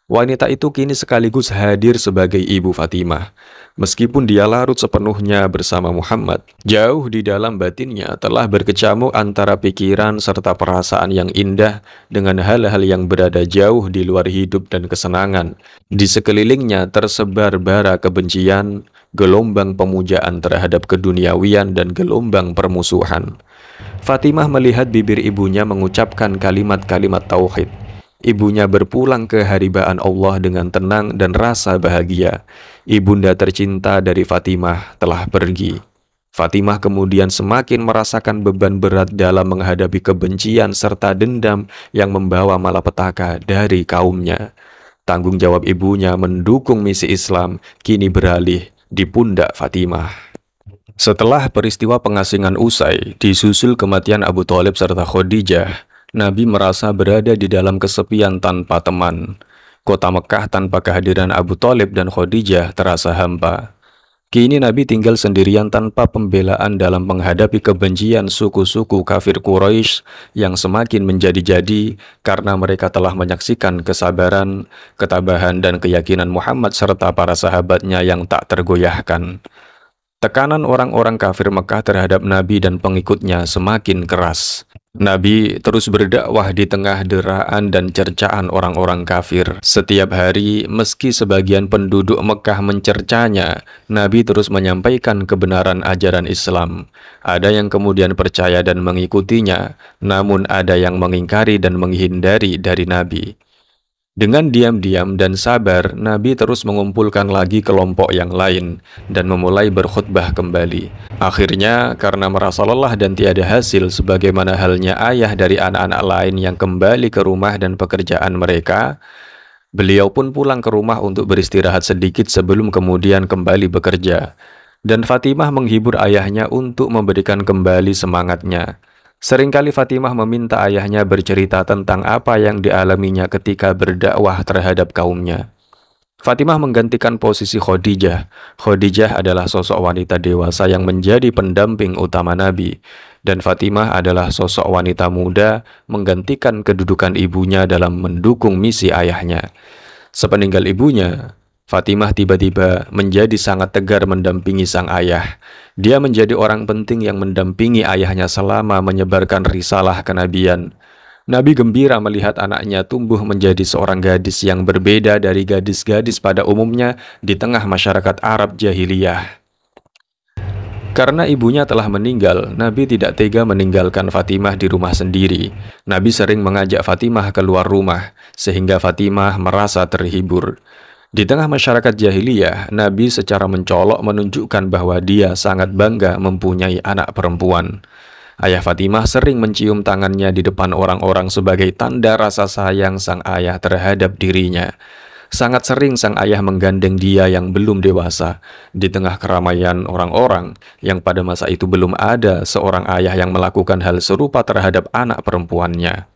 Wanita itu kini sekaligus hadir sebagai ibu Fatimah. Meskipun dia larut sepenuhnya bersama Muhammad, jauh di dalam batinnya telah berkecamuk antara pikiran serta perasaan yang indah dengan hal-hal yang berada jauh di luar hidup dan kesenangan. Di sekelilingnya tersebar bara kebencian, gelombang pemujaan terhadap keduniawian dan gelombang permusuhan. Fatimah melihat bibir ibunya mengucapkan kalimat-kalimat tauhid. Ibunya berpulang ke haribaan Allah dengan tenang dan rasa bahagia. Ibunda tercinta dari Fatimah telah pergi. Fatimah kemudian semakin merasakan beban berat dalam menghadapi kebencian serta dendam yang membawa malapetaka dari kaumnya. Tanggung jawab ibunya mendukung misi Islam kini beralih di pundak Fatimah. Setelah peristiwa pengasingan usai, disusul kematian Abu Thalib serta Khadijah, Nabi merasa berada di dalam kesepian tanpa teman. Kota Mekah tanpa kehadiran Abu Thalib dan Khadijah terasa hampa. Kini Nabi tinggal sendirian tanpa pembelaan dalam menghadapi kebencian suku-suku kafir Quraisy yang semakin menjadi-jadi karena mereka telah menyaksikan kesabaran, ketabahan, dan keyakinan Muhammad serta para sahabatnya yang tak tergoyahkan. Tekanan orang-orang kafir Mekah terhadap Nabi dan pengikutnya semakin keras. Nabi terus berdakwah di tengah deraan dan cercaan orang-orang kafir. Setiap hari, meski sebagian penduduk Mekah mencercanya, Nabi terus menyampaikan kebenaran ajaran Islam. Ada yang kemudian percaya dan mengikutinya, namun ada yang mengingkari dan menghindari dari Nabi. Dengan diam-diam dan sabar, Nabi terus mengumpulkan lagi kelompok yang lain dan memulai berkhutbah kembali. Akhirnya, karena merasa lelah dan tiada hasil sebagaimana halnya ayah dari anak-anak lain yang kembali ke rumah dan pekerjaan mereka, beliau pun pulang ke rumah untuk beristirahat sedikit sebelum kemudian kembali bekerja. Dan Fatimah menghibur ayahnya untuk memberikan kembali semangatnya. Seringkali Fatimah meminta ayahnya bercerita tentang apa yang dialaminya ketika berdakwah terhadap kaumnya. Fatimah menggantikan posisi Khadijah. Khadijah adalah sosok wanita dewasa yang menjadi pendamping utama Nabi, dan Fatimah adalah sosok wanita muda menggantikan kedudukan ibunya dalam mendukung misi ayahnya. Sepeninggal ibunya, Fatimah tiba-tiba menjadi sangat tegar mendampingi sang ayah. Dia menjadi orang penting yang mendampingi ayahnya selama menyebarkan risalah kenabian. Nabi gembira melihat anaknya tumbuh menjadi seorang gadis yang berbeda dari gadis-gadis pada umumnya di tengah masyarakat Arab jahiliyah. Karena ibunya telah meninggal, Nabi tidak tega meninggalkan Fatimah di rumah sendiri. Nabi sering mengajak Fatimah keluar rumah, sehingga Fatimah merasa terhibur. Di tengah masyarakat jahiliyah, Nabi secara mencolok menunjukkan bahwa dia sangat bangga mempunyai anak perempuan. Ayah Fatimah sering mencium tangannya di depan orang-orang sebagai tanda rasa sayang sang ayah terhadap dirinya. Sangat sering sang ayah menggandeng dia yang belum dewasa di tengah keramaian orang-orang yang pada masa itu belum ada seorang ayah yang melakukan hal serupa terhadap anak perempuannya.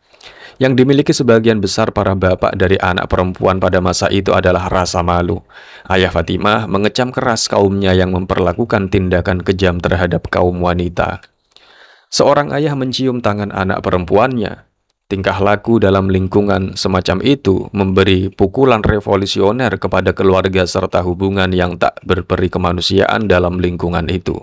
Yang dimiliki sebagian besar para bapak dari anak perempuan pada masa itu adalah rasa malu. Ayah Fatimah mengecam keras kaumnya yang memperlakukan tindakan kejam terhadap kaum wanita. Seorang ayah mencium tangan anak perempuannya. Tingkah laku dalam lingkungan semacam itu memberi pukulan revolusioner kepada keluarga serta hubungan yang tak berperi kemanusiaan dalam lingkungan itu.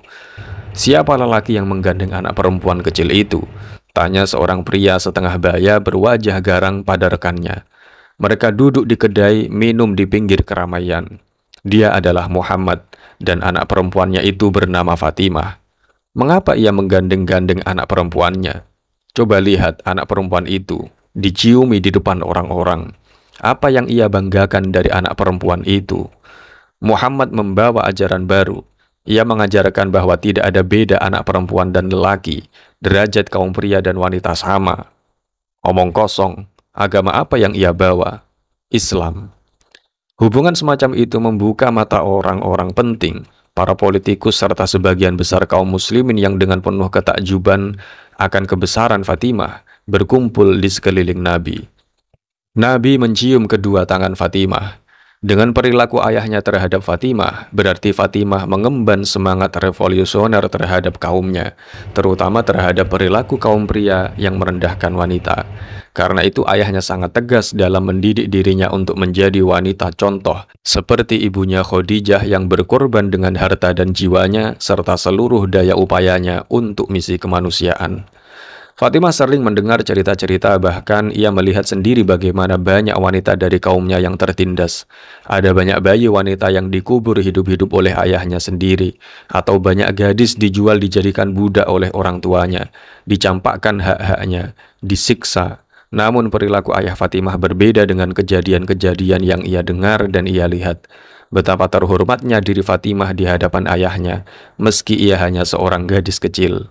Siapa lelaki yang menggandeng anak perempuan kecil itu? Tanya seorang pria setengah baya berwajah garang pada rekannya. Mereka duduk di kedai minum di pinggir keramaian. Dia adalah Muhammad dan anak perempuannya itu bernama Fatimah. Mengapa ia menggandeng-gandeng anak perempuannya? Coba lihat anak perempuan itu, diciumi di depan orang-orang. Apa yang ia banggakan dari anak perempuan itu? Muhammad membawa ajaran baru. Ia mengajarkan bahwa tidak ada beda anak perempuan dan lelaki, derajat kaum pria dan wanita sama. Omong kosong, agama apa yang ia bawa? Islam. Hubungan semacam itu membuka mata orang-orang penting, para politikus serta sebagian besar kaum muslimin yang dengan penuh ketakjuban akan kebesaran Fatimah berkumpul di sekeliling Nabi. Nabi mencium kedua tangan Fatimah. Dengan perilaku ayahnya terhadap Fatimah, berarti Fatimah mengemban semangat revolusioner terhadap kaumnya, terutama terhadap perilaku kaum pria yang merendahkan wanita. Karena itu ayahnya sangat tegas dalam mendidik dirinya untuk menjadi wanita contoh, seperti ibunya Khadijah yang berkorban dengan harta dan jiwanya, serta seluruh daya upayanya untuk misi kemanusiaan. Fatimah sering mendengar cerita-cerita, bahkan ia melihat sendiri bagaimana banyak wanita dari kaumnya yang tertindas. Ada banyak bayi wanita yang dikubur hidup-hidup oleh ayahnya sendiri, atau banyak gadis dijual dijadikan budak oleh orang tuanya, dicampakkan hak-haknya, disiksa. Namun perilaku ayah Fatimah berbeda dengan kejadian-kejadian yang ia dengar dan ia lihat. Betapa terhormatnya diri Fatimah di hadapan ayahnya, meski ia hanya seorang gadis kecil.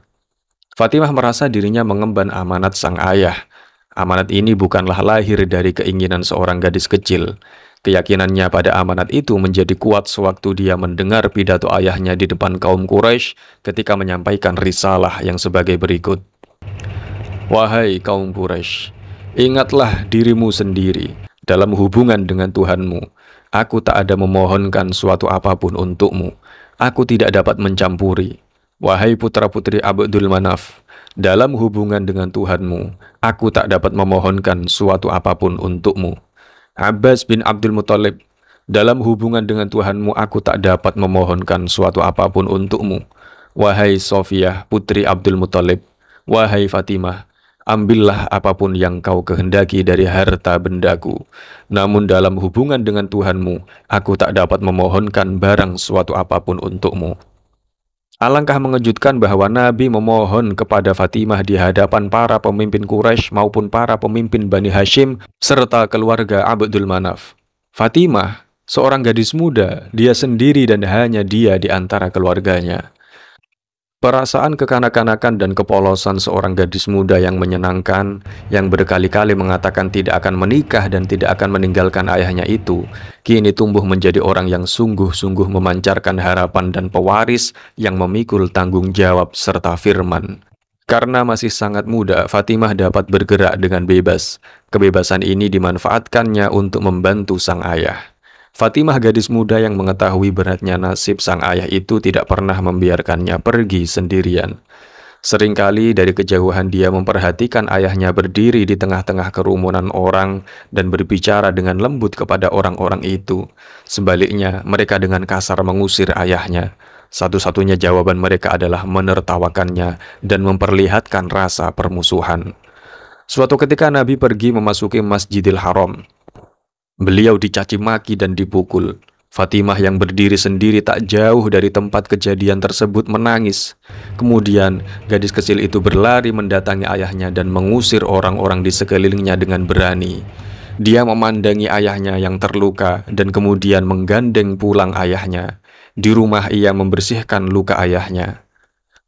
Fatimah merasa dirinya mengemban amanat sang ayah. Amanat ini bukanlah lahir dari keinginan seorang gadis kecil. Keyakinannya pada amanat itu menjadi kuat sewaktu dia mendengar pidato ayahnya di depan kaum Quraisy ketika menyampaikan risalah yang sebagai berikut. Wahai kaum Quraisy, ingatlah dirimu sendiri dalam hubungan dengan Tuhanmu. Aku tak ada memohonkan suatu apapun untukmu. Aku tidak dapat mencampuri. Wahai putra-putri Abdul Manaf, dalam hubungan dengan Tuhanmu, aku tak dapat memohonkan suatu apapun untukmu. Abbas bin Abdul Muthalib, dalam hubungan dengan Tuhanmu, aku tak dapat memohonkan suatu apapun untukmu. Wahai Sofiyah, putri Abdul Muthalib, wahai Fatimah, ambillah apapun yang kau kehendaki dari harta bendaku. Namun dalam hubungan dengan Tuhanmu, aku tak dapat memohonkan barang suatu apapun untukmu. Alangkah mengejutkan bahwa Nabi memohon kepada Fatimah di hadapan para pemimpin Quraisy maupun para pemimpin Bani Hashim serta keluarga Abdul Manaf. Fatimah, seorang gadis muda, dia sendiri dan hanya dia di antara keluarganya. Perasaan kekanak-kanakan dan kepolosan seorang gadis muda yang menyenangkan, yang berkali-kali mengatakan tidak akan menikah dan tidak akan meninggalkan ayahnya itu, kini tumbuh menjadi orang yang sungguh-sungguh memancarkan harapan dan pewaris yang memikul tanggung jawab serta firman. Karena masih sangat muda, Fatimah dapat bergerak dengan bebas. Kebebasan ini dimanfaatkannya untuk membantu sang ayah. Fatimah, gadis muda yang mengetahui beratnya nasib sang ayah itu, tidak pernah membiarkannya pergi sendirian. Seringkali dari kejauhan dia memperhatikan ayahnya berdiri di tengah-tengah kerumunan orang dan berbicara dengan lembut kepada orang-orang itu. Sebaliknya, mereka dengan kasar mengusir ayahnya. Satu-satunya jawaban mereka adalah menertawakannya dan memperlihatkan rasa permusuhan. Suatu ketika Nabi pergi memasuki Masjidil Haram. Beliau dicaci maki dan dipukul. Fatimah yang berdiri sendiri tak jauh dari tempat kejadian tersebut menangis. Kemudian, gadis kecil itu berlari mendatangi ayahnya dan mengusir orang-orang di sekelilingnya dengan berani. Dia memandangi ayahnya yang terluka dan kemudian menggandeng pulang ayahnya. Di rumah ia membersihkan luka ayahnya.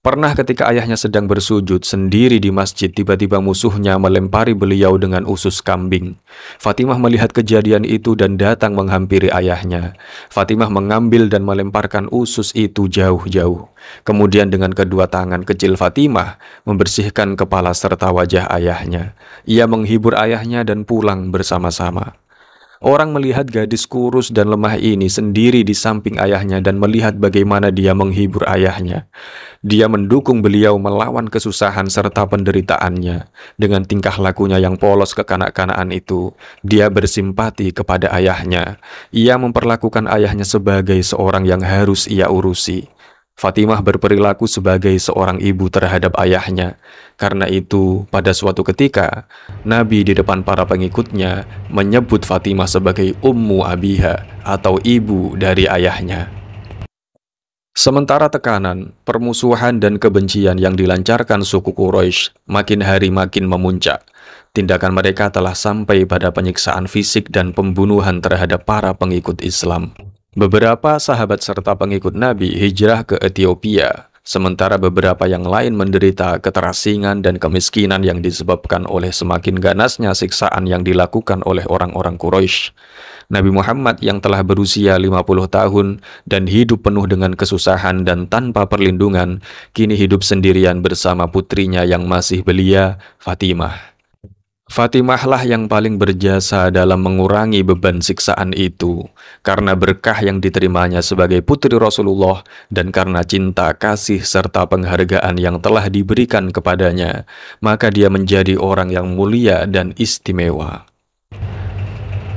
Pernah ketika ayahnya sedang bersujud sendiri di masjid, tiba-tiba musuhnya melempari beliau dengan usus kambing. Fatimah melihat kejadian itu dan datang menghampiri ayahnya. Fatimah mengambil dan melemparkan usus itu jauh-jauh. Kemudian dengan kedua tangan kecil Fatimah membersihkan kepala serta wajah ayahnya. Ia menghibur ayahnya dan pulang bersama-sama. Orang melihat gadis kurus dan lemah ini sendiri di samping ayahnya dan melihat bagaimana dia menghibur ayahnya. Dia mendukung beliau melawan kesusahan serta penderitaannya. Dengan tingkah lakunya yang polos kekanak-kanakan itu, dia bersimpati kepada ayahnya. Ia memperlakukan ayahnya sebagai seorang yang harus ia urusi. Fatimah berperilaku sebagai seorang ibu terhadap ayahnya. Karena itu, pada suatu ketika, Nabi di depan para pengikutnya menyebut Fatimah sebagai Ummu Abiha atau ibu dari ayahnya. Sementara tekanan, permusuhan dan kebencian yang dilancarkan suku Quraisy makin hari makin memuncak. Tindakan mereka telah sampai pada penyiksaan fisik dan pembunuhan terhadap para pengikut Islam. Beberapa sahabat serta pengikut Nabi hijrah ke Ethiopia, sementara beberapa yang lain menderita keterasingan dan kemiskinan yang disebabkan oleh semakin ganasnya siksaan yang dilakukan oleh orang-orang Quraisy. Nabi Muhammad yang telah berusia 50 tahun dan hidup penuh dengan kesusahan dan tanpa perlindungan, kini hidup sendirian bersama putrinya yang masih belia, Fatimah. Fatimahlah yang paling berjasa dalam mengurangi beban siksaan itu, karena berkah yang diterimanya sebagai putri Rasulullah dan karena cinta, kasih, serta penghargaan yang telah diberikan kepadanya, maka dia menjadi orang yang mulia dan istimewa.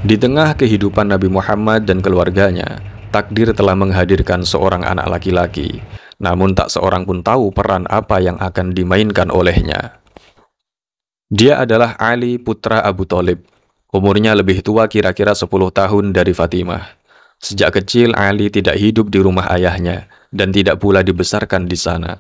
Di tengah kehidupan Nabi Muhammad dan keluarganya, takdir telah menghadirkan seorang anak laki-laki, namun tak seorang pun tahu peran apa yang akan dimainkan olehnya. Dia adalah Ali putra Abu Thalib. Umurnya lebih tua kira-kira 10 tahun dari Fatimah. Sejak kecil Ali tidak hidup di rumah ayahnya dan tidak pula dibesarkan di sana.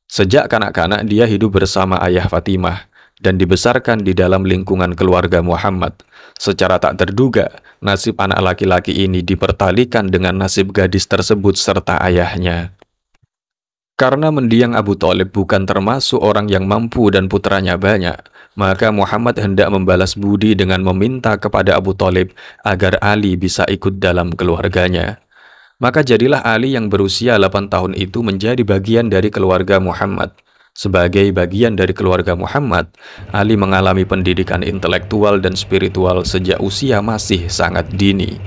Sejak kanak-kanak dia hidup bersama ayah Fatimah dan dibesarkan di dalam lingkungan keluarga Muhammad. Secara tak terduga, nasib anak laki-laki ini dipertalikan dengan nasib gadis tersebut serta ayahnya. Karena mendiang Abu Thalib bukan termasuk orang yang mampu dan putranya banyak, maka Muhammad hendak membalas budi dengan meminta kepada Abu Thalib agar Ali bisa ikut dalam keluarganya. Maka jadilah Ali yang berusia 8 tahun itu menjadi bagian dari keluarga Muhammad. Sebagai bagian dari keluarga Muhammad, Ali mengalami pendidikan intelektual dan spiritual sejak usia masih sangat dini.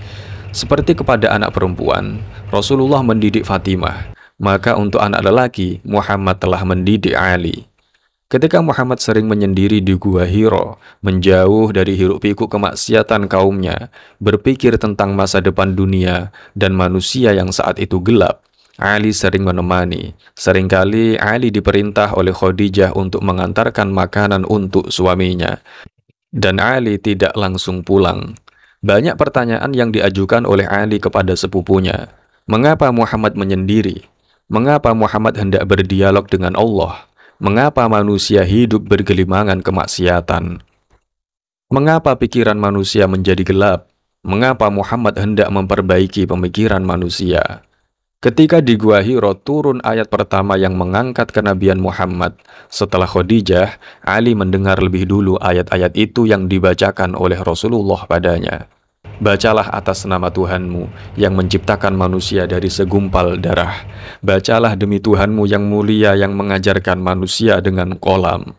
Seperti kepada anak perempuan, Rasulullah mendidik Fatimah. Maka untuk anak lelaki, Muhammad telah mendidik Ali. Ketika Muhammad sering menyendiri di Gua Hiro, menjauh dari hiruk-pikuk kemaksiatan kaumnya, berpikir tentang masa depan dunia dan manusia yang saat itu gelap, Ali sering menemani. Seringkali Ali diperintah oleh Khadijah untuk mengantarkan makanan untuk suaminya, dan Ali tidak langsung pulang. Banyak pertanyaan yang diajukan oleh Ali kepada sepupunya. Mengapa Muhammad menyendiri? Mengapa Muhammad hendak berdialog dengan Allah? Mengapa manusia hidup bergelimangan kemaksiatan? Mengapa pikiran manusia menjadi gelap? Mengapa Muhammad hendak memperbaiki pemikiran manusia? Ketika di Gua Hiro turun ayat pertama yang mengangkat kenabian Muhammad, setelah Khadijah, Ali mendengar lebih dulu ayat-ayat itu yang dibacakan oleh Rasulullah padanya. Bacalah atas nama Tuhanmu yang menciptakan manusia dari segumpal darah. Bacalah demi Tuhanmu yang mulia yang mengajarkan manusia dengan kolam.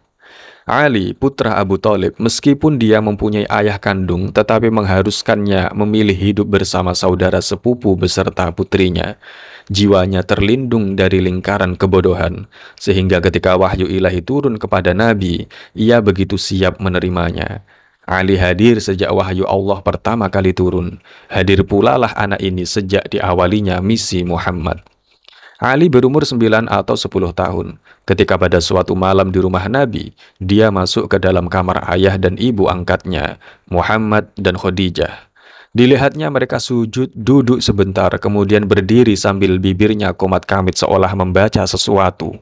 Ali, putra Abu Thalib, meskipun dia mempunyai ayah kandung, tetapi mengharuskannya memilih hidup bersama saudara sepupu beserta putrinya. Jiwanya terlindung dari lingkaran kebodohan, sehingga ketika wahyu ilahi turun kepada Nabi, ia begitu siap menerimanya. Ali hadir sejak wahyu Allah pertama kali turun. Hadir pula lah anak ini sejak diawalinya misi Muhammad. Ali berumur 9 atau 10 tahun. Ketika pada suatu malam di rumah Nabi, dia masuk ke dalam kamar ayah dan ibu angkatnya, Muhammad dan Khadijah. Dilihatnya mereka sujud, duduk sebentar, kemudian berdiri sambil bibirnya komat-kamit seolah membaca sesuatu.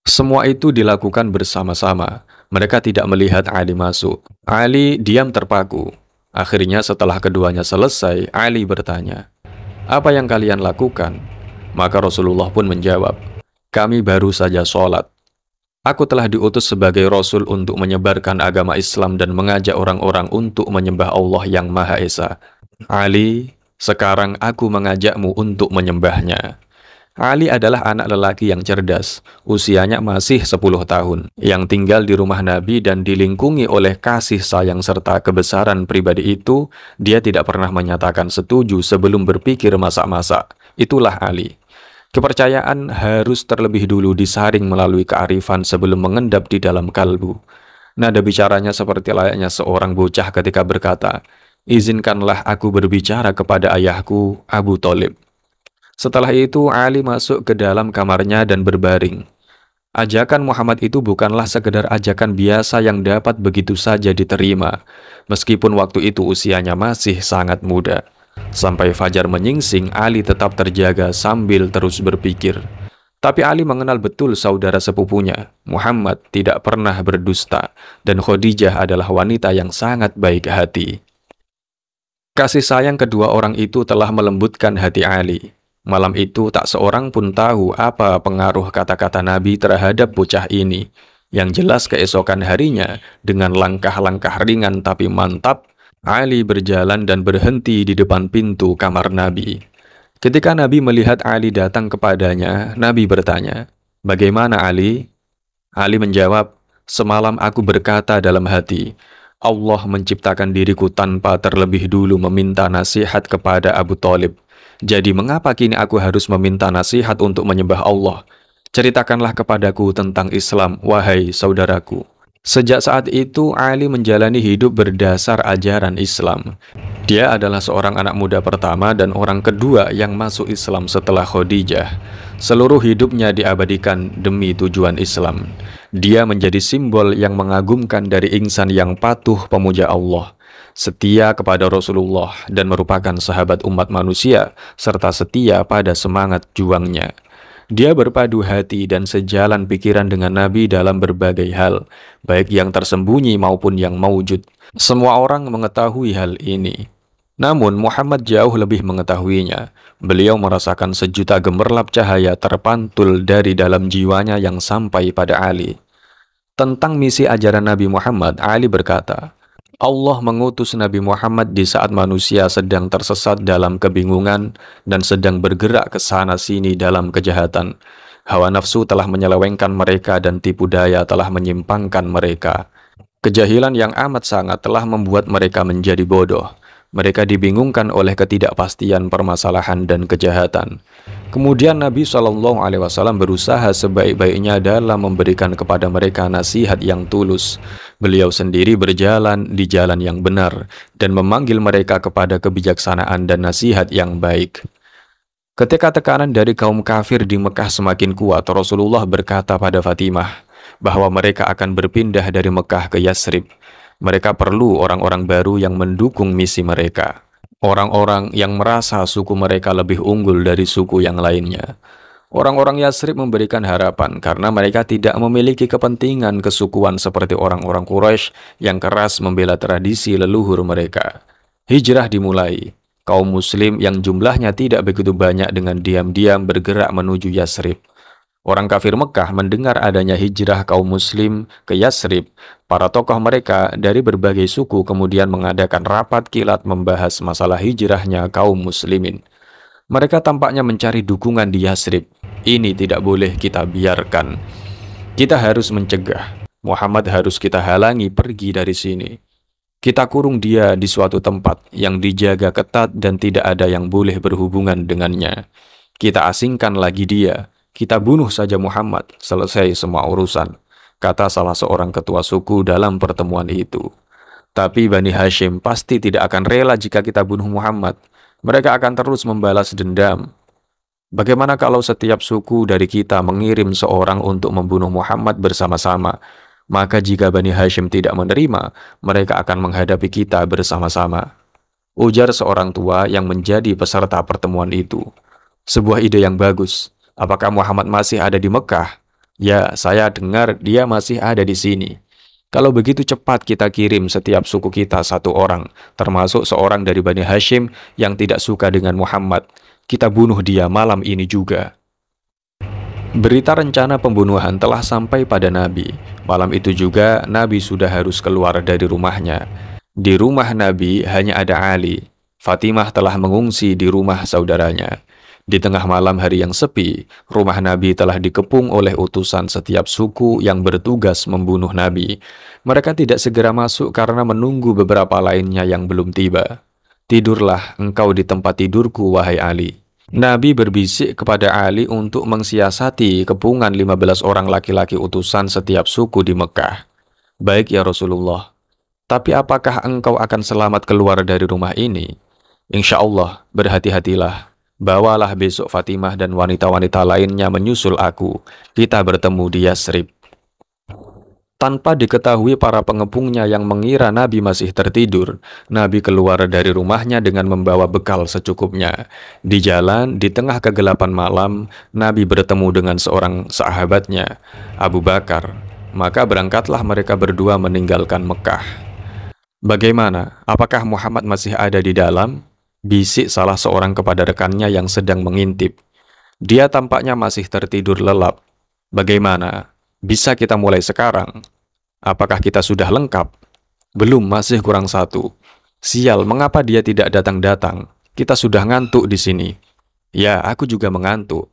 Semua itu dilakukan bersama-sama. Mereka tidak melihat Ali masuk. Ali diam terpaku. Akhirnya setelah keduanya selesai, Ali bertanya, "Apa yang kalian lakukan?" Maka Rasulullah pun menjawab, "Kami baru saja sholat. Aku telah diutus sebagai Rasul untuk menyebarkan agama Islam dan mengajak orang-orang untuk menyembah Allah yang Maha Esa. Ali, sekarang aku mengajakmu untuk menyembahnya." Ali adalah anak lelaki yang cerdas, usianya masih 10 tahun, yang tinggal di rumah Nabi dan dilingkungi oleh kasih sayang serta kebesaran pribadi itu. Dia tidak pernah menyatakan setuju sebelum berpikir masak-masak. Itulah Ali. Kepercayaan harus terlebih dulu disaring melalui kearifan sebelum mengendap di dalam kalbu. Nada bicaranya seperti layaknya seorang bocah ketika berkata, "Izinkanlah aku berbicara kepada ayahku, Abu Thalib." Setelah itu Ali masuk ke dalam kamarnya dan berbaring. Ajakan Muhammad itu bukanlah sekedar ajakan biasa yang dapat begitu saja diterima, meskipun waktu itu usianya masih sangat muda. Sampai fajar menyingsing, Ali tetap terjaga sambil terus berpikir. Tapi Ali mengenal betul saudara sepupunya, Muhammad tidak pernah berdusta, dan Khadijah adalah wanita yang sangat baik hati. Kasih sayang kedua orang itu telah melembutkan hati Ali. Malam itu tak seorang pun tahu apa pengaruh kata-kata Nabi terhadap bocah ini. Yang jelas keesokan harinya, dengan langkah-langkah ringan tapi mantap, Ali berjalan dan berhenti di depan pintu kamar Nabi. Ketika Nabi melihat Ali datang kepadanya, Nabi bertanya, "Bagaimana Ali?" Ali menjawab, "Semalam aku berkata dalam hati, Allah menciptakan diriku tanpa terlebih dulu meminta nasihat kepada Abu Thalib. Jadi mengapa kini aku harus meminta nasihat untuk menyembah Allah? Ceritakanlah kepadaku tentang Islam, wahai saudaraku." Sejak saat itu, Ali menjalani hidup berdasar ajaran Islam. Dia adalah seorang anak muda pertama dan orang kedua yang masuk Islam setelah Khadijah. Seluruh hidupnya diabadikan demi tujuan Islam. Dia menjadi simbol yang mengagumkan dari insan yang patuh pemuja Allah, setia kepada Rasulullah, dan merupakan sahabat umat manusia, serta setia pada semangat juangnya. Dia berpadu hati dan sejalan pikiran dengan Nabi dalam berbagai hal, baik yang tersembunyi maupun yang maujud. Semua orang mengetahui hal ini. Namun Muhammad jauh lebih mengetahuinya. Beliau merasakan sejuta gemerlap cahaya terpantul dari dalam jiwanya yang sampai pada Ali. Tentang misi ajaran Nabi Muhammad, Ali berkata, Allah mengutus Nabi Muhammad di saat manusia sedang tersesat dalam kebingungan dan sedang bergerak ke sana-sini dalam kejahatan. Hawa nafsu telah menyelewengkan mereka dan tipu daya telah menyimpangkan mereka. Kejahilan yang amat sangat telah membuat mereka menjadi bodoh. Mereka dibingungkan oleh ketidakpastian permasalahan dan kejahatan. Kemudian Nabi SAW berusaha sebaik-baiknya dalam memberikan kepada mereka nasihat yang tulus. Beliau sendiri berjalan di jalan yang benar dan memanggil mereka kepada kebijaksanaan dan nasihat yang baik. Ketika tekanan dari kaum kafir di Mekah semakin kuat, Rasulullah berkata pada Fatimah bahwa mereka akan berpindah dari Mekah ke Yasrib. Mereka perlu orang-orang baru yang mendukung misi mereka. Orang-orang yang merasa suku mereka lebih unggul dari suku yang lainnya. Orang-orang Yasrib memberikan harapan karena mereka tidak memiliki kepentingan kesukuan seperti orang-orang Quraisy yang keras membela tradisi leluhur mereka. Hijrah dimulai. Kaum muslim yang jumlahnya tidak begitu banyak dengan diam-diam bergerak menuju Yasrib. Orang kafir Mekah mendengar adanya hijrah kaum muslim ke Yasrib. Para tokoh mereka dari berbagai suku kemudian mengadakan rapat kilat membahas masalah hijrahnya kaum muslimin. Mereka tampaknya mencari dukungan di Yasrib. Ini tidak boleh kita biarkan. Kita harus mencegah. Muhammad harus kita halangi pergi dari sini. Kita kurung dia di suatu tempat yang dijaga ketat dan tidak ada yang boleh berhubungan dengannya. Kita asingkan lagi dia. Kita bunuh saja Muhammad, selesai semua urusan, kata salah seorang ketua suku dalam pertemuan itu. Tapi Bani Hashim pasti tidak akan rela jika kita bunuh Muhammad. Mereka akan terus membalas dendam. Bagaimana kalau setiap suku dari kita mengirim seorang untuk membunuh Muhammad bersama-sama? Maka jika Bani Hashim tidak menerima, mereka akan menghadapi kita bersama-sama. Ujar seorang tua yang menjadi peserta pertemuan itu. Sebuah ide yang bagus. Apakah Muhammad masih ada di Mekah? Ya, saya dengar dia masih ada di sini. Kalau begitu cepat kita kirim setiap suku kita satu orang, termasuk seorang dari Bani Hashim yang tidak suka dengan Muhammad. Kita bunuh dia malam ini juga. Berita rencana pembunuhan telah sampai pada Nabi. Malam itu juga Nabi sudah harus keluar dari rumahnya. Di rumah Nabi hanya ada Ali. Fatimah telah mengungsi di rumah saudaranya. Di tengah malam hari yang sepi, rumah Nabi telah dikepung oleh utusan setiap suku yang bertugas membunuh Nabi. Mereka tidak segera masuk karena menunggu beberapa lainnya yang belum tiba. Tidurlah engkau di tempat tidurku, wahai Ali. Nabi berbisik kepada Ali untuk mensiasati kepungan 15 orang laki-laki utusan setiap suku di Mekah. Baik ya Rasulullah, tapi apakah engkau akan selamat keluar dari rumah ini? Insya Allah, berhati-hatilah. Bawalah besok Fatimah dan wanita-wanita lainnya menyusul aku. Kita bertemu di Yasrib. Tanpa diketahui para pengepungnya yang mengira Nabi masih tertidur, Nabi keluar dari rumahnya dengan membawa bekal secukupnya. Di jalan, di tengah kegelapan malam, Nabi bertemu dengan seorang sahabatnya, Abu Bakar. Maka berangkatlah mereka berdua meninggalkan Mekah. Bagaimana? Apakah Muhammad masih ada di dalam? Bisik salah seorang kepada rekannya yang sedang mengintip. Dia tampaknya masih tertidur lelap. Bagaimana? Bisa kita mulai sekarang? Apakah kita sudah lengkap? Belum, masih kurang satu. Sial, mengapa dia tidak datang-datang? Kita sudah ngantuk di sini. Ya, aku juga mengantuk.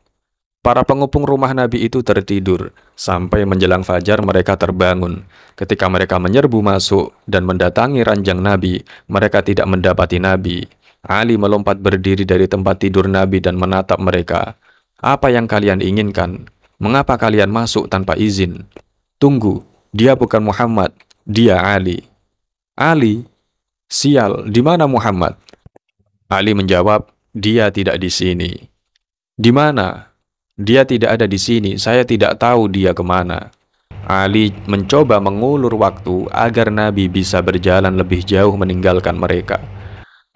Para pengepung rumah Nabi itu tertidur. Sampai menjelang fajar mereka terbangun. Ketika mereka menyerbu masuk dan mendatangi ranjang Nabi, mereka tidak mendapati Nabi. Ali melompat berdiri dari tempat tidur Nabi dan menatap mereka. Apa yang kalian inginkan? Mengapa kalian masuk tanpa izin? Tunggu, dia bukan Muhammad, dia Ali. Ali? Sial, di mana Muhammad? Ali menjawab, dia tidak di sini. Di mana? Dia tidak ada di sini, saya tidak tahu dia kemana. Ali mencoba mengulur waktu agar Nabi bisa berjalan lebih jauh meninggalkan mereka.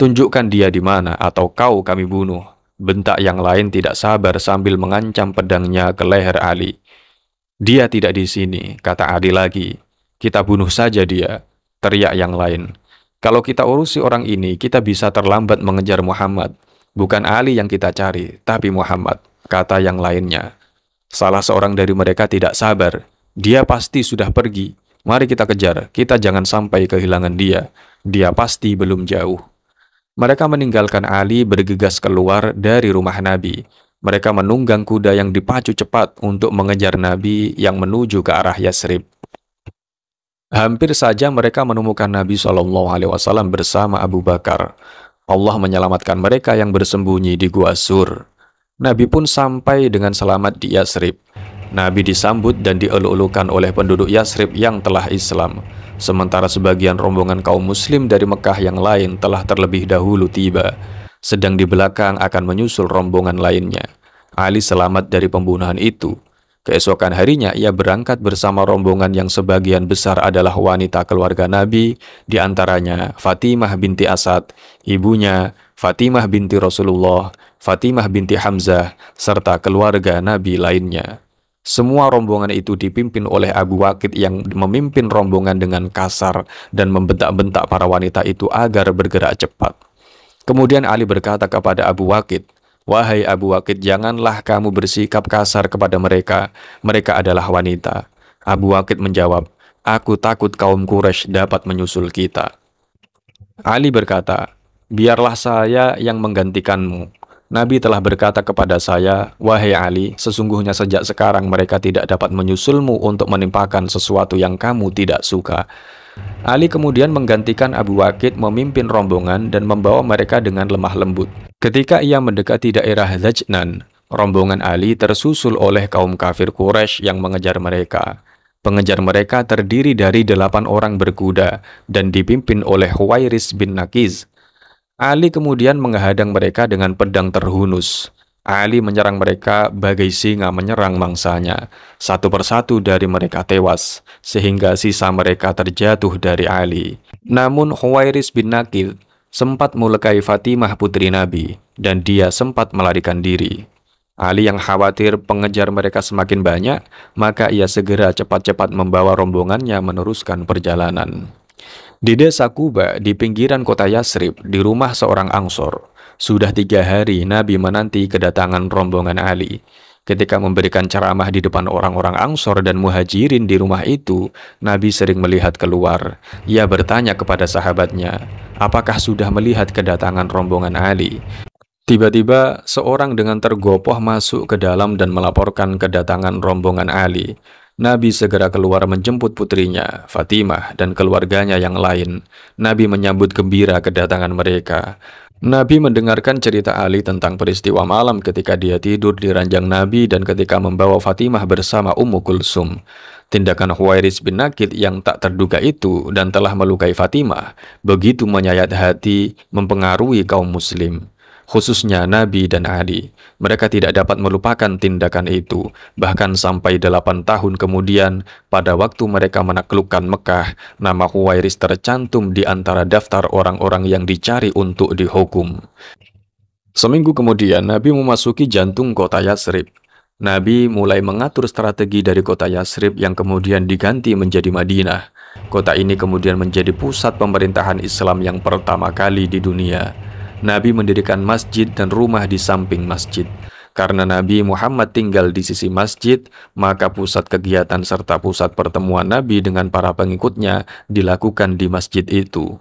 Tunjukkan dia di mana atau kau kami bunuh. Bentak yang lain tidak sabar sambil mengancam pedangnya ke leher Ali. Dia tidak di sini, kata Ali lagi. Kita bunuh saja dia, teriak yang lain. Kalau kita urusi orang ini, kita bisa terlambat mengejar Muhammad. Bukan Ali yang kita cari, tapi Muhammad, kata yang lainnya. Salah seorang dari mereka tidak sabar. Dia pasti sudah pergi. Mari kita kejar, kita jangan sampai kehilangan dia. Dia pasti belum jauh. Mereka meninggalkan Ali bergegas keluar dari rumah Nabi. Mereka menunggang kuda yang dipacu cepat untuk mengejar Nabi yang menuju ke arah Yasrib. Hampir saja mereka menemukan Nabi SAW bersama Abu Bakar. Allah menyelamatkan mereka yang bersembunyi di Gua Sur. Nabi pun sampai dengan selamat di Yasrib. Nabi disambut dan dieluk-elukan oleh penduduk Yasrib yang telah Islam. Sementara sebagian rombongan kaum muslim dari Mekah yang lain telah terlebih dahulu tiba. Sedang di belakang akan menyusul rombongan lainnya. Ali selamat dari pembunuhan itu. Keesokan harinya ia berangkat bersama rombongan yang sebagian besar adalah wanita keluarga Nabi, di antaranya Fatimah binti Asad, ibunya, Fatimah binti Rasulullah, Fatimah binti Hamzah, serta keluarga Nabi lainnya. Semua rombongan itu dipimpin oleh Abu Waqid yang memimpin rombongan dengan kasar dan membentak-bentak para wanita itu agar bergerak cepat. Kemudian Ali berkata kepada Abu Waqid, "Wahai Abu Waqid, janganlah kamu bersikap kasar kepada mereka. Mereka adalah wanita." Abu Waqid menjawab, "Aku takut kaum Quraisy dapat menyusul kita." Ali berkata, "Biarlah saya yang menggantikanmu. Nabi telah berkata kepada saya, wahai Ali, sesungguhnya sejak sekarang mereka tidak dapat menyusulmu untuk menimpakan sesuatu yang kamu tidak suka." Ali kemudian menggantikan Abu Waqid memimpin rombongan dan membawa mereka dengan lemah lembut. Ketika ia mendekati daerah Zajnan, rombongan Ali tersusul oleh kaum kafir Quraisy yang mengejar mereka. Pengejar mereka terdiri dari 8 orang berkuda dan dipimpin oleh Huwairis bin Naqiz. Ali kemudian menghadang mereka dengan pedang terhunus. Ali menyerang mereka bagai singa menyerang mangsanya. Satu persatu dari mereka tewas, sehingga sisa mereka terjatuh dari Ali. Namun Huwairis bin Naqiz sempat melukai Fatimah putri Nabi, dan dia sempat melarikan diri. Ali yang khawatir pengejar mereka semakin banyak, maka ia segera cepat-cepat membawa rombongannya meneruskan perjalanan. Di desa Kuba, di pinggiran kota Yasrib, di rumah seorang Ansor, sudah 3 hari Nabi menanti kedatangan rombongan Ali. Ketika memberikan ceramah di depan orang-orang Ansor dan Muhajirin di rumah itu, Nabi sering melihat keluar. Ia bertanya kepada sahabatnya, apakah sudah melihat kedatangan rombongan Ali? Tiba-tiba, seorang dengan tergopoh masuk ke dalam dan melaporkan kedatangan rombongan Ali. Nabi segera keluar menjemput putrinya, Fatimah, dan keluarganya yang lain. Nabi menyambut gembira kedatangan mereka. Nabi mendengarkan cerita Ali tentang peristiwa malam ketika dia tidur di ranjang Nabi dan ketika membawa Fatimah bersama Ummu Kulsum. Tindakan Huwairis bin Nakid yang tak terduga itu dan telah melukai Fatimah, begitu menyayat hati, mempengaruhi kaum muslim, khususnya Nabi dan Ali. Mereka tidak dapat melupakan tindakan itu, bahkan sampai 8 tahun kemudian, pada waktu mereka menaklukkan Mekah, nama Huwairis tercantum di antara daftar orang-orang yang dicari untuk dihukum. Seminggu kemudian, Nabi memasuki jantung kota Yasrib. Nabi mulai mengatur strategi dari kota Yasrib yang kemudian diganti menjadi Madinah. Kota ini kemudian menjadi pusat pemerintahan Islam yang pertama kali di dunia. Nabi mendirikan masjid dan rumah di samping masjid. Karena Nabi Muhammad tinggal di sisi masjid, maka pusat kegiatan serta pusat pertemuan Nabi dengan para pengikutnya dilakukan di masjid itu.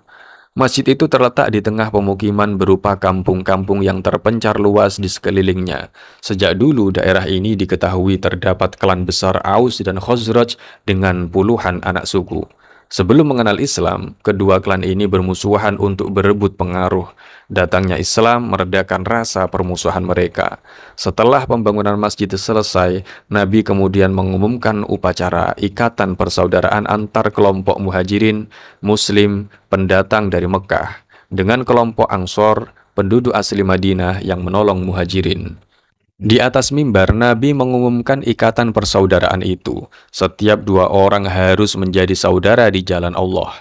Masjid itu terletak di tengah pemukiman berupa kampung-kampung yang terpencar luas di sekelilingnya. Sejak dulu daerah ini diketahui terdapat klan besar Aus dan Khazraj dengan puluhan anak suku. Sebelum mengenal Islam, kedua klan ini bermusuhan untuk berebut pengaruh. Datangnya Islam meredakan rasa permusuhan mereka. Setelah pembangunan masjid selesai, Nabi kemudian mengumumkan upacara ikatan persaudaraan antar kelompok Muhajirin, Muslim, pendatang dari Mekah, dengan kelompok Ansor, penduduk asli Madinah yang menolong Muhajirin. Di atas mimbar, Nabi mengumumkan ikatan persaudaraan itu. Setiap 2 orang harus menjadi saudara di jalan Allah.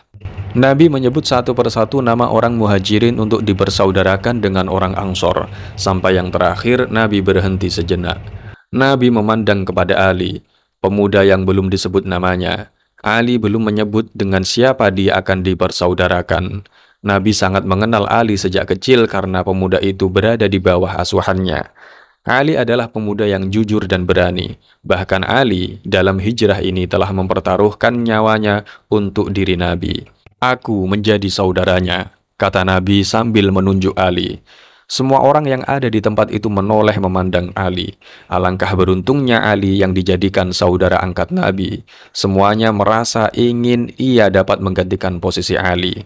Nabi menyebut satu persatu nama orang Muhajirin untuk dipersaudarakan dengan orang Ansor. Sampai yang terakhir, Nabi berhenti sejenak. Nabi memandang kepada Ali, pemuda yang belum disebut namanya. Ali belum menyebut dengan siapa dia akan dipersaudarakan. Nabi sangat mengenal Ali sejak kecil karena pemuda itu berada di bawah asuhannya. Ali adalah pemuda yang jujur dan berani. Bahkan Ali dalam hijrah ini telah mempertaruhkan nyawanya untuk diri Nabi. Aku menjadi saudaranya, kata Nabi sambil menunjuk Ali. Semua orang yang ada di tempat itu menoleh memandang Ali. Alangkah beruntungnya Ali yang dijadikan saudara angkat Nabi. Semuanya merasa ingin ia dapat menggantikan posisi Ali.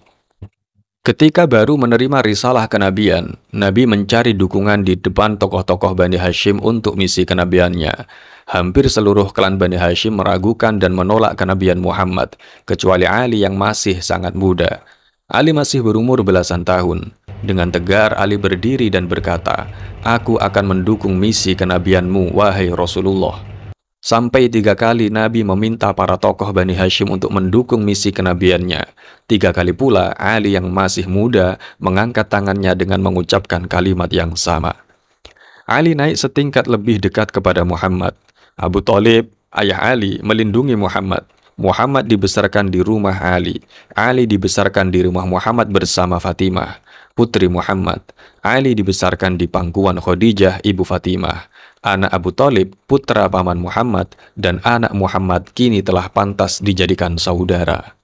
Ketika baru menerima risalah kenabian, Nabi mencari dukungan di depan tokoh-tokoh Bani Hashim untuk misi kenabiannya. Hampir seluruh klan Bani Hashim meragukan dan menolak kenabian Muhammad, kecuali Ali yang masih sangat muda. Ali masih berumur belasan tahun. Dengan tegar Ali berdiri dan berkata, "Aku akan mendukung misi kenabianmu, wahai Rasulullah." Sampai 3 kali Nabi meminta para tokoh Bani Hashim untuk mendukung misi kenabiannya. 3 kali pula Ali yang masih muda mengangkat tangannya dengan mengucapkan kalimat yang sama. Ali naik setingkat lebih dekat kepada Muhammad. Abu Thalib, ayah Ali, melindungi Muhammad. Muhammad dibesarkan di rumah Ali. Ali dibesarkan di rumah Muhammad bersama Fatimah, putri Muhammad. Ali dibesarkan di pangkuan Khadijah, ibu Fatimah. Anak Abu Thalib, putra paman Muhammad, dan anak Muhammad kini telah pantas dijadikan saudara.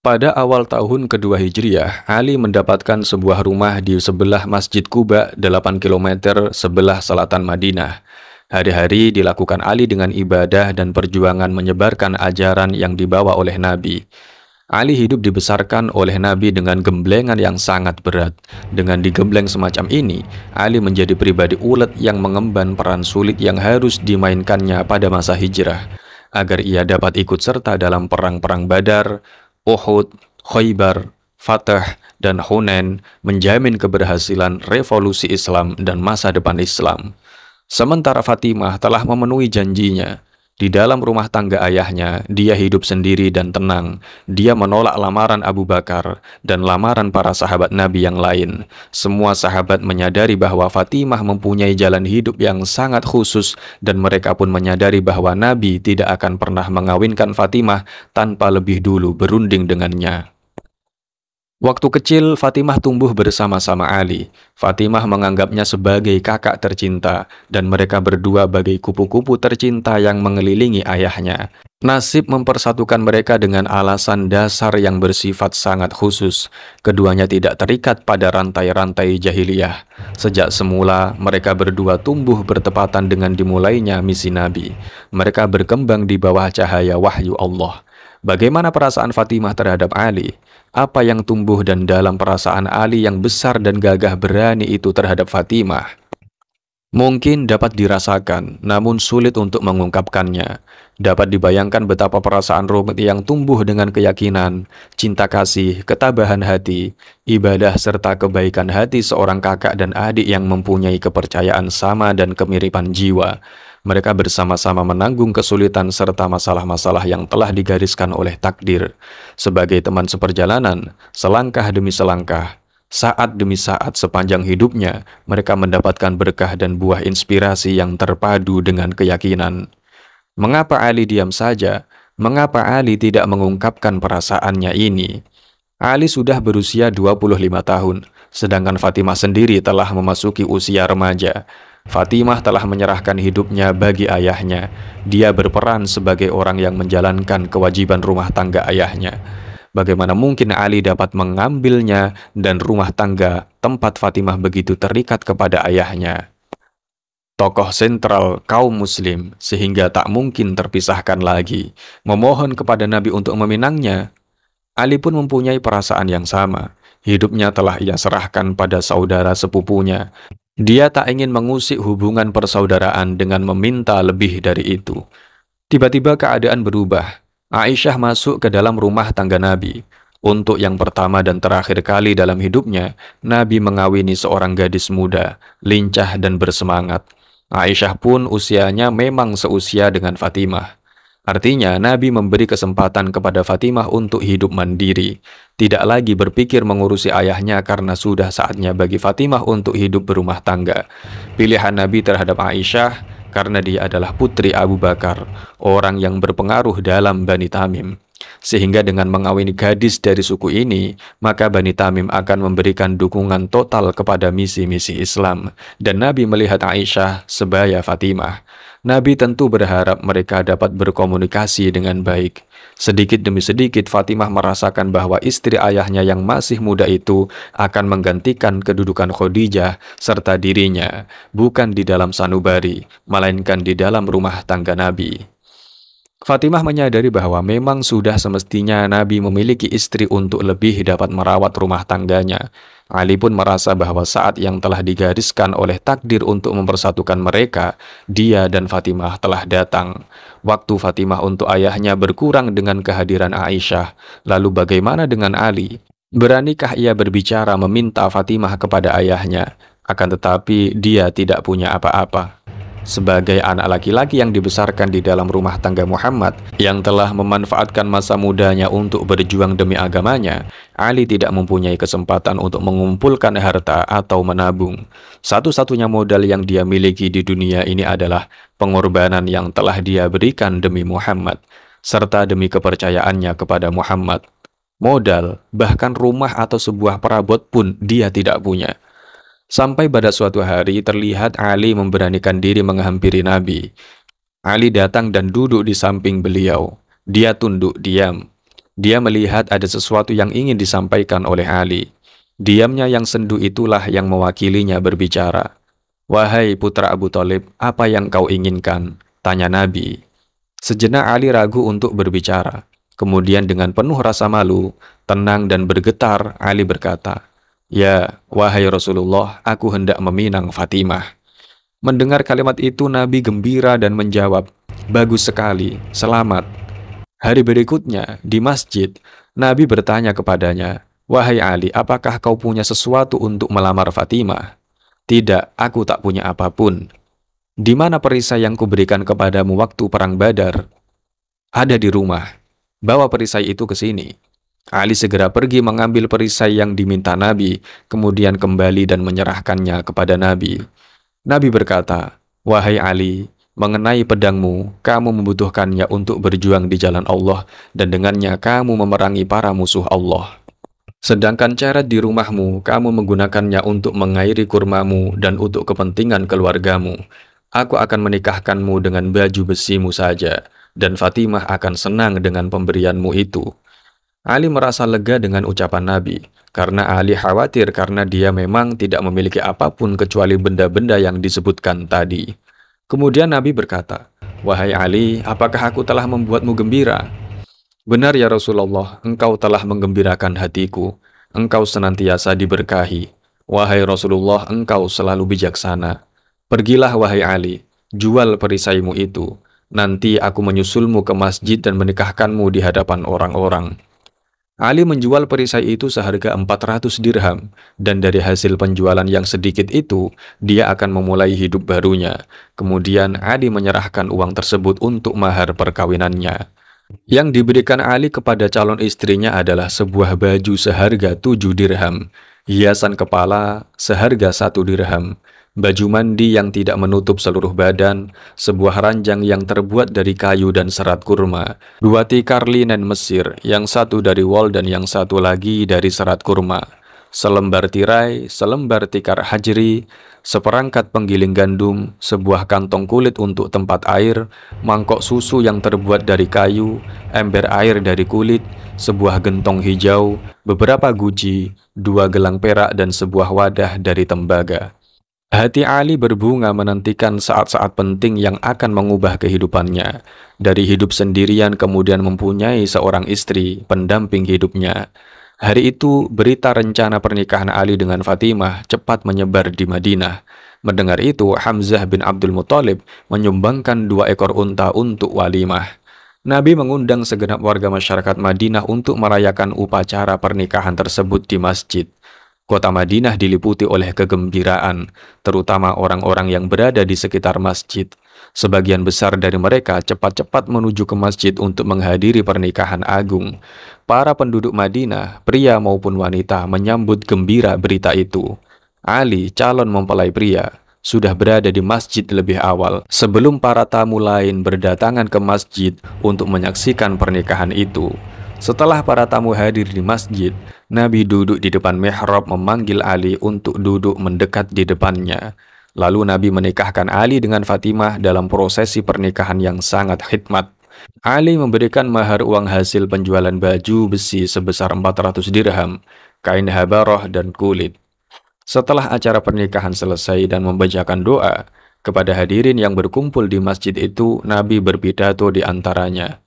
Pada awal tahun kedua Hijriah, Ali mendapatkan sebuah rumah di sebelah Masjid Kuba, 8 km sebelah selatan Madinah. Hari-hari dilakukan Ali dengan ibadah dan perjuangan menyebarkan ajaran yang dibawa oleh Nabi. Ali hidup dibesarkan oleh Nabi dengan gemblengan yang sangat berat. Dengan digembleng semacam ini, Ali menjadi pribadi ulet yang mengemban peran sulit yang harus dimainkannya pada masa hijrah, agar ia dapat ikut serta dalam perang-perang Badar, Uhud, Khaybar, Fatah, dan Hunain, menjamin keberhasilan revolusi Islam dan masa depan Islam. Sementara Fatimah telah memenuhi janjinya. Di dalam rumah tangga ayahnya, dia hidup sendiri dan tenang. Dia menolak lamaran Abu Bakar dan lamaran para sahabat Nabi yang lain. Semua sahabat menyadari bahwa Fatimah mempunyai jalan hidup yang sangat khusus, dan mereka pun menyadari bahwa Nabi tidak akan pernah mengawinkan Fatimah tanpa lebih dulu berunding dengannya. Waktu kecil, Fatimah tumbuh bersama-sama Ali. Fatimah menganggapnya sebagai kakak tercinta, dan mereka berdua bagai kupu-kupu tercinta yang mengelilingi ayahnya. Nasib mempersatukan mereka dengan alasan dasar yang bersifat sangat khusus. Keduanya tidak terikat pada rantai-rantai jahiliyah. Sejak semula, mereka berdua tumbuh bertepatan dengan dimulainya misi Nabi. Mereka berkembang di bawah cahaya wahyu Allah. Bagaimana perasaan Fatimah terhadap Ali? Apa yang tumbuh dan dalam perasaan Ali yang besar dan gagah berani itu terhadap Fatimah? Mungkin dapat dirasakan, namun sulit untuk mengungkapkannya. Dapat dibayangkan betapa perasaan rumit yang tumbuh dengan keyakinan, cinta kasih, ketabahan hati, ibadah serta kebaikan hati seorang kakak dan adik yang mempunyai kepercayaan sama dan kemiripan jiwa. Mereka bersama-sama menanggung kesulitan serta masalah-masalah yang telah digariskan oleh takdir. Sebagai teman seperjalanan, selangkah demi selangkah, saat demi saat sepanjang hidupnya, mereka mendapatkan berkah dan buah inspirasi yang terpadu dengan keyakinan. Mengapa Ali diam saja? Mengapa Ali tidak mengungkapkan perasaannya ini? Ali sudah berusia 25 tahun, sedangkan Fatimah sendiri telah memasuki usia remaja. Fatimah telah menyerahkan hidupnya bagi ayahnya. Dia berperan sebagai orang yang menjalankan kewajiban rumah tangga ayahnya. Bagaimana mungkin Ali dapat mengambilnya dan rumah tangga tempat Fatimah begitu terikat kepada ayahnya? Tokoh sentral kaum muslim sehingga tak mungkin terpisahkan lagi. Memohon kepada Nabi untuk meminangnya. Ali pun mempunyai perasaan yang sama. Hidupnya telah ia serahkan pada saudara sepupunya. Dia tak ingin mengusik hubungan persaudaraan dengan meminta lebih dari itu. Tiba-tiba keadaan berubah. Aisyah masuk ke dalam rumah tangga Nabi. Untuk yang pertama dan terakhir kali dalam hidupnya, Nabi mengawini seorang gadis muda, lincah dan bersemangat. Aisyah pun usianya memang seusia dengan Fatimah. Artinya, Nabi memberi kesempatan kepada Fatimah untuk hidup mandiri. Tidak lagi berpikir mengurusi ayahnya karena sudah saatnya bagi Fatimah untuk hidup berumah tangga. Pilihan Nabi terhadap Aisyah karena dia adalah putri Abu Bakar, orang yang berpengaruh dalam Bani Tamim. Sehingga dengan mengawini gadis dari suku ini, maka Bani Tamim akan memberikan dukungan total kepada misi-misi Islam. Dan Nabi melihat Aisyah sebaya Fatimah. Nabi tentu berharap mereka dapat berkomunikasi dengan baik. Sedikit demi sedikit Fatimah merasakan bahwa istri ayahnya yang masih muda itu akan menggantikan kedudukan Khadijah serta dirinya, bukan di dalam sanubari, melainkan di dalam rumah tangga Nabi. Fatimah menyadari bahwa memang sudah semestinya Nabi memiliki istri untuk lebih dapat merawat rumah tangganya. Ali pun merasa bahwa saat yang telah digariskan oleh takdir untuk mempersatukan mereka, dia dan Fatimah telah datang. Waktu Fatimah untuk ayahnya berkurang dengan kehadiran Aisyah. Lalu bagaimana dengan Ali? Beranikah ia berbicara meminta Fatimah kepada ayahnya? Akan tetapi dia tidak punya apa-apa. Sebagai anak laki-laki yang dibesarkan di dalam rumah tangga Muhammad, yang telah memanfaatkan masa mudanya untuk berjuang demi agamanya, Ali tidak mempunyai kesempatan untuk mengumpulkan harta atau menabung. Satu-satunya modal yang dia miliki di dunia ini adalah pengorbanan yang telah dia berikan demi Muhammad, serta demi kepercayaannya kepada Muhammad. Modal, bahkan rumah atau sebuah perabot pun dia tidak punya. Sampai pada suatu hari terlihat Ali memberanikan diri menghampiri Nabi. Ali datang dan duduk di samping beliau. Dia tunduk diam. Dia melihat ada sesuatu yang ingin disampaikan oleh Ali. Diamnya yang sendu itulah yang mewakilinya berbicara. "Wahai putra Abu Thalib, apa yang kau inginkan?" tanya Nabi. Sejenak Ali ragu untuk berbicara. Kemudian dengan penuh rasa malu, tenang dan bergetar, Ali berkata, "Ya, wahai Rasulullah, aku hendak meminang Fatimah." Mendengar kalimat itu, Nabi gembira dan menjawab, "Bagus sekali, selamat." Hari berikutnya, di masjid, Nabi bertanya kepadanya, "Wahai Ali, apakah kau punya sesuatu untuk melamar Fatimah?" "Tidak, aku tak punya apapun." Di mana perisai yang kuberikan kepadamu waktu perang Badar? Ada di rumah. Bawa perisai itu ke sini. Ali segera pergi mengambil perisai yang diminta Nabi, kemudian kembali dan menyerahkannya kepada Nabi. Nabi berkata, "Wahai Ali, mengenai pedangmu, kamu membutuhkannya untuk berjuang di jalan Allah, dan dengannya kamu memerangi para musuh Allah. Sedangkan carat di rumahmu, kamu menggunakannya untuk mengairi kurmamu dan untuk kepentingan keluargamu. Aku akan menikahkanmu dengan baju besimu saja, dan Fatimah akan senang dengan pemberianmu itu." Ali merasa lega dengan ucapan Nabi, karena Ali khawatir karena dia memang tidak memiliki apapun kecuali benda-benda yang disebutkan tadi. Kemudian Nabi berkata, "Wahai Ali, apakah aku telah membuatmu gembira?" "Benar ya Rasulullah, engkau telah menggembirakan hatiku. Engkau senantiasa diberkahi. Wahai Rasulullah, engkau selalu bijaksana. Pergilah wahai Ali, jual perisaimu itu. Nanti aku menyusulmu ke masjid dan menikahkanmu di hadapan orang-orang." Ali menjual perisai itu seharga 400 dirham, dan dari hasil penjualan yang sedikit itu, dia akan memulai hidup barunya. Kemudian Ali menyerahkan uang tersebut untuk mahar perkawinannya. Yang diberikan Ali kepada calon istrinya adalah sebuah baju seharga 7 dirham, hiasan kepala seharga 1 dirham, baju mandi yang tidak menutup seluruh badan, sebuah ranjang yang terbuat dari kayu dan serat kurma, 2 tikar linen Mesir, yang satu dari wol dan yang satu lagi dari serat kurma, selembar tirai, selembar tikar hajri, seperangkat penggiling gandum, sebuah kantong kulit untuk tempat air, mangkok susu yang terbuat dari kayu, ember air dari kulit, sebuah gentong hijau, beberapa guci, 2 gelang perak dan sebuah wadah dari tembaga. Hati Ali berbunga menantikan saat-saat penting yang akan mengubah kehidupannya. Dari hidup sendirian kemudian mempunyai seorang istri, pendamping hidupnya. Hari itu, berita rencana pernikahan Ali dengan Fatimah cepat menyebar di Madinah. Mendengar itu, Hamzah bin Abdul Muthalib menyumbangkan 2 ekor unta untuk walimah. Nabi mengundang segenap warga masyarakat Madinah untuk merayakan upacara pernikahan tersebut di masjid. Kota Madinah diliputi oleh kegembiraan, terutama orang-orang yang berada di sekitar masjid. Sebagian besar dari mereka cepat-cepat menuju ke masjid untuk menghadiri pernikahan agung. Para penduduk Madinah, pria maupun wanita, menyambut gembira berita itu. Ali, calon mempelai pria, sudah berada di masjid lebih awal sebelum para tamu lain berdatangan ke masjid untuk menyaksikan pernikahan itu. Setelah para tamu hadir di masjid, Nabi duduk di depan mihrab memanggil Ali untuk duduk mendekat di depannya. Lalu Nabi menikahkan Ali dengan Fatimah dalam prosesi pernikahan yang sangat khidmat. Ali memberikan mahar uang hasil penjualan baju besi sebesar 400 dirham, kain habarah dan kulit. Setelah acara pernikahan selesai dan membacakan doa, kepada hadirin yang berkumpul di masjid itu, Nabi berpidato di antaranya.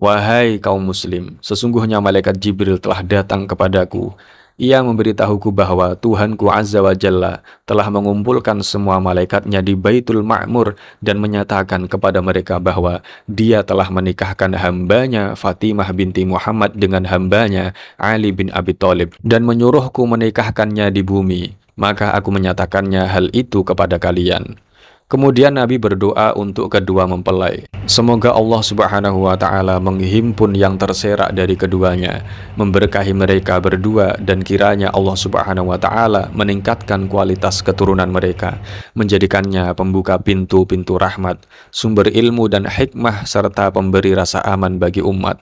"Wahai kaum muslim, sesungguhnya malaikat Jibril telah datang kepadaku. Ia memberitahuku bahwa Tuhanku Azza wa Jalla telah mengumpulkan semua malaikatnya di Baitul Ma'mur dan menyatakan kepada mereka bahwa dia telah menikahkan hambanya Fatimah binti Muhammad dengan hambanya Ali bin Abi Thalib dan menyuruhku menikahkannya di bumi. Maka aku menyatakannya hal itu kepada kalian." Kemudian Nabi berdoa untuk kedua mempelai. Semoga Allah Subhanahu wa Ta'ala menghimpun yang terserak dari keduanya, memberkahi mereka berdua, dan kiranya Allah Subhanahu wa Ta'ala meningkatkan kualitas keturunan mereka, menjadikannya pembuka pintu-pintu rahmat, sumber ilmu dan hikmah, serta pemberi rasa aman bagi umat.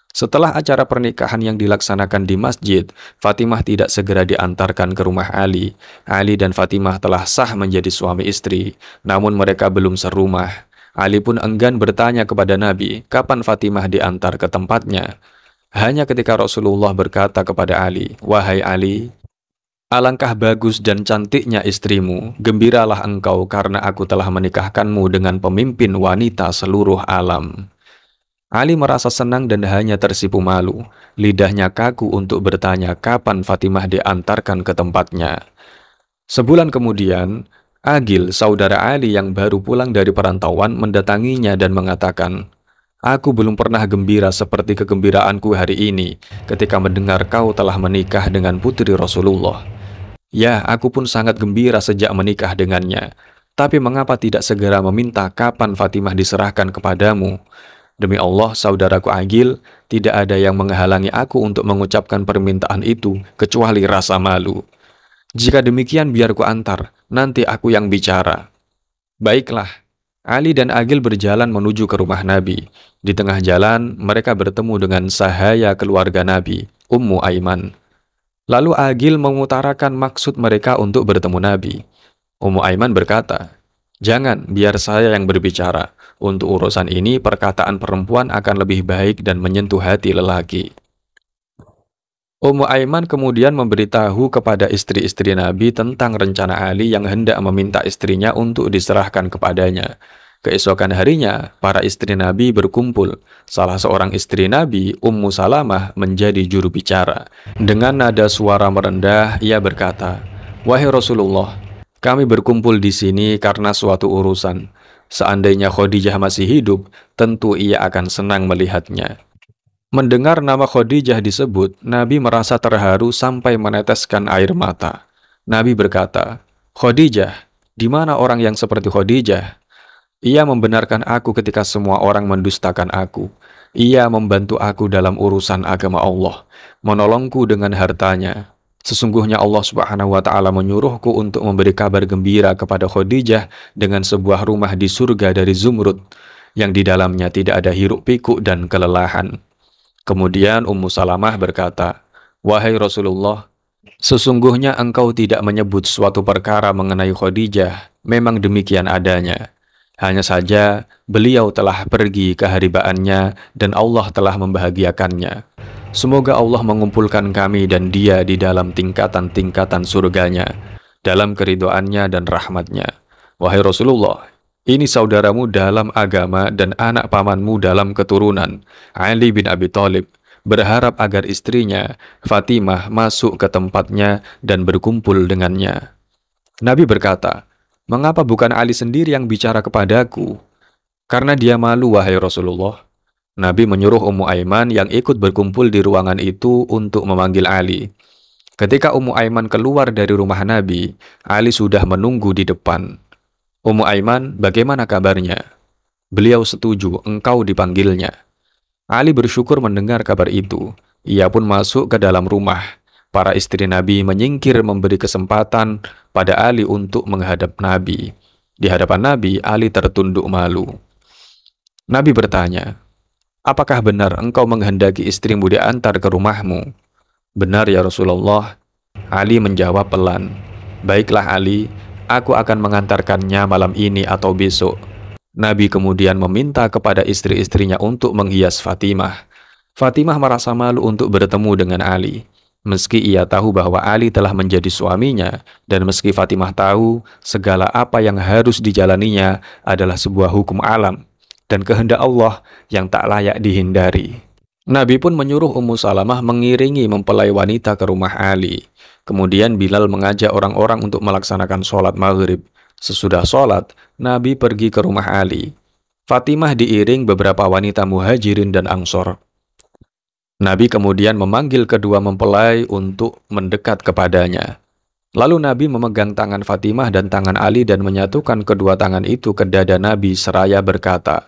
Setelah acara pernikahan yang dilaksanakan di masjid, Fatimah tidak segera diantarkan ke rumah Ali. Ali dan Fatimah telah sah menjadi suami istri, namun mereka belum serumah. Ali pun enggan bertanya kepada Nabi, kapan Fatimah diantar ke tempatnya. Hanya ketika Rasulullah berkata kepada Ali, "Wahai Ali, alangkah bagus dan cantiknya istrimu, gembiralah engkau karena aku telah menikahkanmu dengan pemimpin wanita seluruh alam." Ali merasa senang dan hanya tersipu malu. Lidahnya kaku untuk bertanya kapan Fatimah diantarkan ke tempatnya. Sebulan kemudian, Agil, saudara Ali yang baru pulang dari perantauan, mendatanginya dan mengatakan, "Aku belum pernah gembira seperti kegembiraanku hari ini ketika mendengar kau telah menikah dengan putri Rasulullah. Ya, aku pun sangat gembira sejak menikah dengannya. Tapi mengapa tidak segera meminta kapan Fatimah diserahkan kepadamu? Demi Allah, saudaraku Agil, tidak ada yang menghalangi aku untuk mengucapkan permintaan itu, kecuali rasa malu. Jika demikian, biar ku antar, nanti aku yang bicara. Baiklah. Ali dan Agil berjalan menuju ke rumah Nabi. Di tengah jalan, mereka bertemu dengan sahaya keluarga Nabi, Ummu Aiman. Lalu Agil mengutarakan maksud mereka untuk bertemu Nabi. Ummu Aiman berkata, "Jangan, biar saya yang berbicara. Untuk urusan ini, perkataan perempuan akan lebih baik dan menyentuh hati lelaki." Ummu Aiman kemudian memberitahu kepada istri-istri Nabi tentang rencana Ali yang hendak meminta istrinya untuk diserahkan kepadanya. Keesokan harinya, para istri Nabi berkumpul. Salah seorang istri Nabi, Ummu Salamah, menjadi juru bicara. Dengan nada suara merendah, ia berkata, "Wahai Rasulullah, kami berkumpul di sini karena suatu urusan. Seandainya Khadijah masih hidup, tentu ia akan senang melihatnya." Mendengar nama Khadijah disebut, Nabi merasa terharu sampai meneteskan air mata. Nabi berkata, "Khadijah, di mana orang yang seperti Khadijah? Ia membenarkan aku ketika semua orang mendustakan aku. Ia membantu aku dalam urusan agama Allah, menolongku dengan hartanya. Sesungguhnya Allah Subhanahu wa Ta'ala menyuruhku untuk memberi kabar gembira kepada Khadijah dengan sebuah rumah di surga dari zumrud, yang di dalamnya tidak ada hiruk pikuk dan kelelahan." Kemudian Ummu Salamah berkata, "Wahai Rasulullah, sesungguhnya engkau tidak menyebut suatu perkara mengenai Khadijah, memang demikian adanya. Hanya saja beliau telah pergi keharibaannya dan Allah telah membahagiakannya. Semoga Allah mengumpulkan kami dan dia di dalam tingkatan-tingkatan surganya, dalam keridhoannya dan rahmatnya. Wahai Rasulullah, ini saudaramu dalam agama dan anak pamanmu dalam keturunan, Ali bin Abi Thalib, berharap agar istrinya, Fatimah, masuk ke tempatnya dan berkumpul dengannya." Nabi berkata, "Mengapa bukan Ali sendiri yang bicara kepadaku?" "Karena dia malu, wahai Rasulullah." Nabi menyuruh Ummu Aiman yang ikut berkumpul di ruangan itu untuk memanggil Ali. Ketika Ummu Aiman keluar dari rumah Nabi, Ali sudah menunggu di depan. "Ummu Aiman, bagaimana kabarnya?" "Beliau setuju, engkau dipanggilnya." Ali bersyukur mendengar kabar itu. Ia pun masuk ke dalam rumah. Para istri Nabi menyingkir memberi kesempatan pada Ali untuk menghadap Nabi. Di hadapan Nabi, Ali tertunduk malu. Nabi bertanya, "Apakah benar engkau menghendaki istrimu diantar ke rumahmu?" "Benar ya Rasulullah." Ali menjawab pelan, "Baiklah Ali, aku akan mengantarkannya malam ini atau besok." Nabi kemudian meminta kepada istri-istrinya untuk menghias Fatimah. Fatimah merasa malu untuk bertemu dengan Ali. Meski ia tahu bahwa Ali telah menjadi suaminya, dan meski Fatimah tahu segala apa yang harus dijalaninya adalah sebuah hukum alam dan kehendak Allah yang tak layak dihindari. Nabi pun menyuruh Ummu Salamah mengiringi mempelai wanita ke rumah Ali. Kemudian Bilal mengajak orang-orang untuk melaksanakan sholat maghrib. Sesudah sholat, Nabi pergi ke rumah Ali. Fatimah diiring beberapa wanita muhajirin dan ansor. Nabi kemudian memanggil kedua mempelai untuk mendekat kepadanya. Lalu Nabi memegang tangan Fatimah dan tangan Ali dan menyatukan kedua tangan itu ke dada Nabi seraya berkata,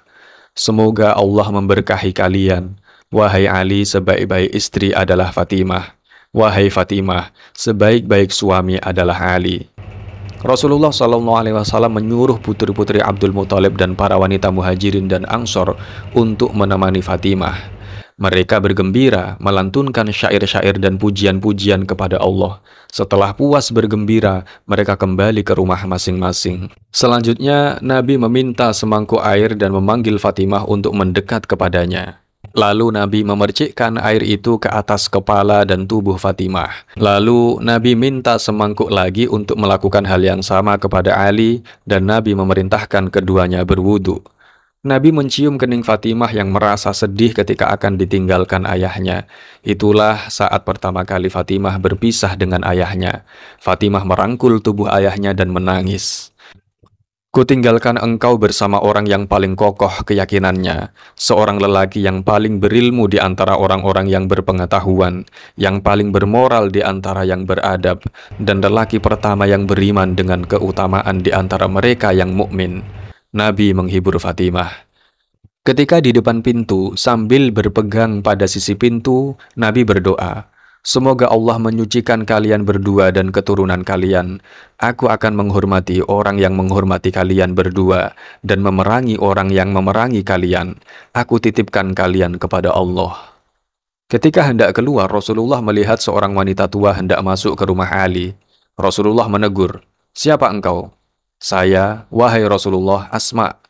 "Semoga Allah memberkahi kalian. Wahai Ali, sebaik-baik istri adalah Fatimah. Wahai Fatimah, sebaik-baik suami adalah Ali." Rasulullah SAW menyuruh putri-putri Abdul Muthalib dan para wanita muhajirin dan ansor untuk menemani Fatimah. Mereka bergembira, melantunkan syair-syair dan pujian-pujian kepada Allah. Setelah puas bergembira, mereka kembali ke rumah masing-masing. Selanjutnya, Nabi meminta semangkuk air dan memanggil Fatimah untuk mendekat kepadanya. Lalu Nabi memercikkan air itu ke atas kepala dan tubuh Fatimah. Lalu Nabi minta semangkuk lagi untuk melakukan hal yang sama kepada Ali, dan Nabi memerintahkan keduanya berwudu. Nabi mencium kening Fatimah yang merasa sedih ketika akan ditinggalkan ayahnya. Itulah saat pertama kali Fatimah berpisah dengan ayahnya. Fatimah merangkul tubuh ayahnya dan menangis. Kutinggalkan engkau bersama orang yang paling kokoh keyakinannya, seorang lelaki yang paling berilmu di antara orang-orang yang berpengetahuan, yang paling bermoral di antara yang beradab, dan lelaki pertama yang beriman dengan keutamaan di antara mereka yang mukmin. Nabi menghibur Fatimah. Ketika di depan pintu, sambil berpegang pada sisi pintu, Nabi berdoa, "Semoga Allah menyucikan kalian berdua dan keturunan kalian. Aku akan menghormati orang yang menghormati kalian berdua, dan memerangi orang yang memerangi kalian. Aku titipkan kalian kepada Allah." Ketika hendak keluar, Rasulullah melihat seorang wanita tua hendak masuk ke rumah Ali. Rasulullah menegur, "Siapa engkau?" "Saya, wahai Rasulullah, Asma,"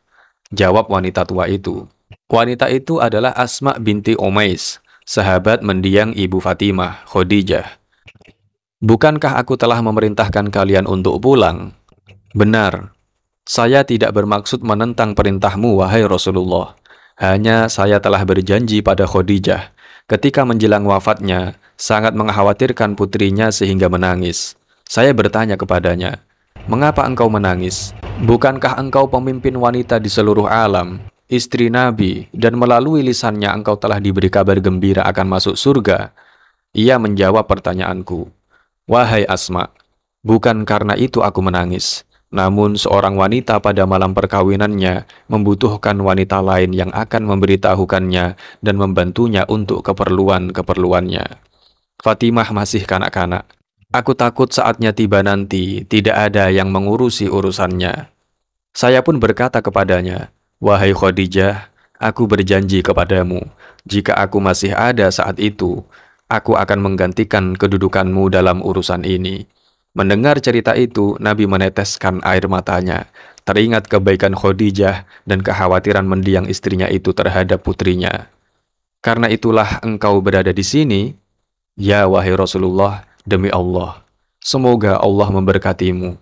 jawab wanita tua itu. Wanita itu adalah Asma binti Umais, sahabat mendiang ibu Fatimah, Khadijah. "Bukankah aku telah memerintahkan kalian untuk pulang?" "Benar. Saya tidak bermaksud menentang perintahmu, wahai Rasulullah. Hanya saya telah berjanji pada Khadijah. Ketika menjelang wafatnya, sangat mengkhawatirkan putrinya sehingga menangis. Saya bertanya kepadanya, 'Mengapa engkau menangis? Bukankah engkau pemimpin wanita di seluruh alam, istri Nabi, dan melalui lisannya engkau telah diberi kabar gembira akan masuk surga?' Ia menjawab pertanyaanku, 'Wahai Asma, bukan karena itu aku menangis. Namun seorang wanita pada malam perkawinannya membutuhkan wanita lain yang akan memberitahukannya dan membantunya untuk keperluan-keperluannya. Fatimah masih kanak-kanak. Aku takut saatnya tiba nanti, tidak ada yang mengurusi urusannya.' Saya pun berkata kepadanya, 'Wahai Khadijah, aku berjanji kepadamu, jika aku masih ada saat itu, aku akan menggantikan kedudukanmu dalam urusan ini.' Mendengar cerita itu, Nabi meneteskan air matanya, teringat kebaikan Khadijah dan kekhawatiran mendiang istrinya itu terhadap putrinya. 'Karena itulah engkau berada di sini, ya wahai Rasulullah, demi Allah. Semoga Allah memberkatimu.'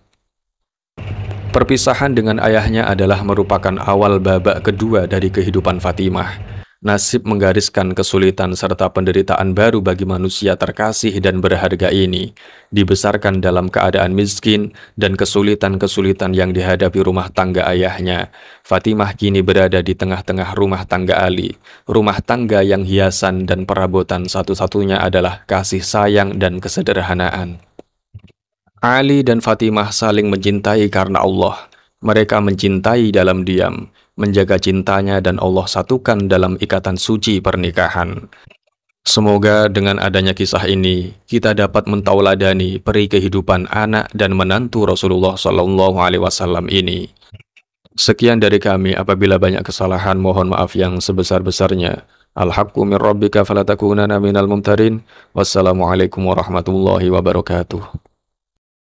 Perpisahan dengan ayahnya adalah merupakan awal babak kedua dari kehidupan Fatimah. Nasib menggariskan kesulitan serta penderitaan baru bagi manusia terkasih dan berharga ini. Dibesarkan dalam keadaan miskin dan kesulitan-kesulitan yang dihadapi rumah tangga ayahnya, Fatimah kini berada di tengah-tengah rumah tangga Ali. Rumah tangga yang hiasan dan perabotan satu-satunya adalah kasih sayang dan kesederhanaan. Ali dan Fatimah saling mencintai karena Allah. Mereka mencintai dalam diam, menjaga cintanya, dan Allah satukan dalam ikatan suci pernikahan. Semoga dengan adanya kisah ini, kita dapat mentauladani peri kehidupan anak dan menantu Rasulullah SAW ini. Sekian dari kami, apabila banyak kesalahan, mohon maaf yang sebesar-besarnya. Al-haqqu min rabbika falatakunana minal mumtarin. Wassalamualaikum warahmatullahi wabarakatuh.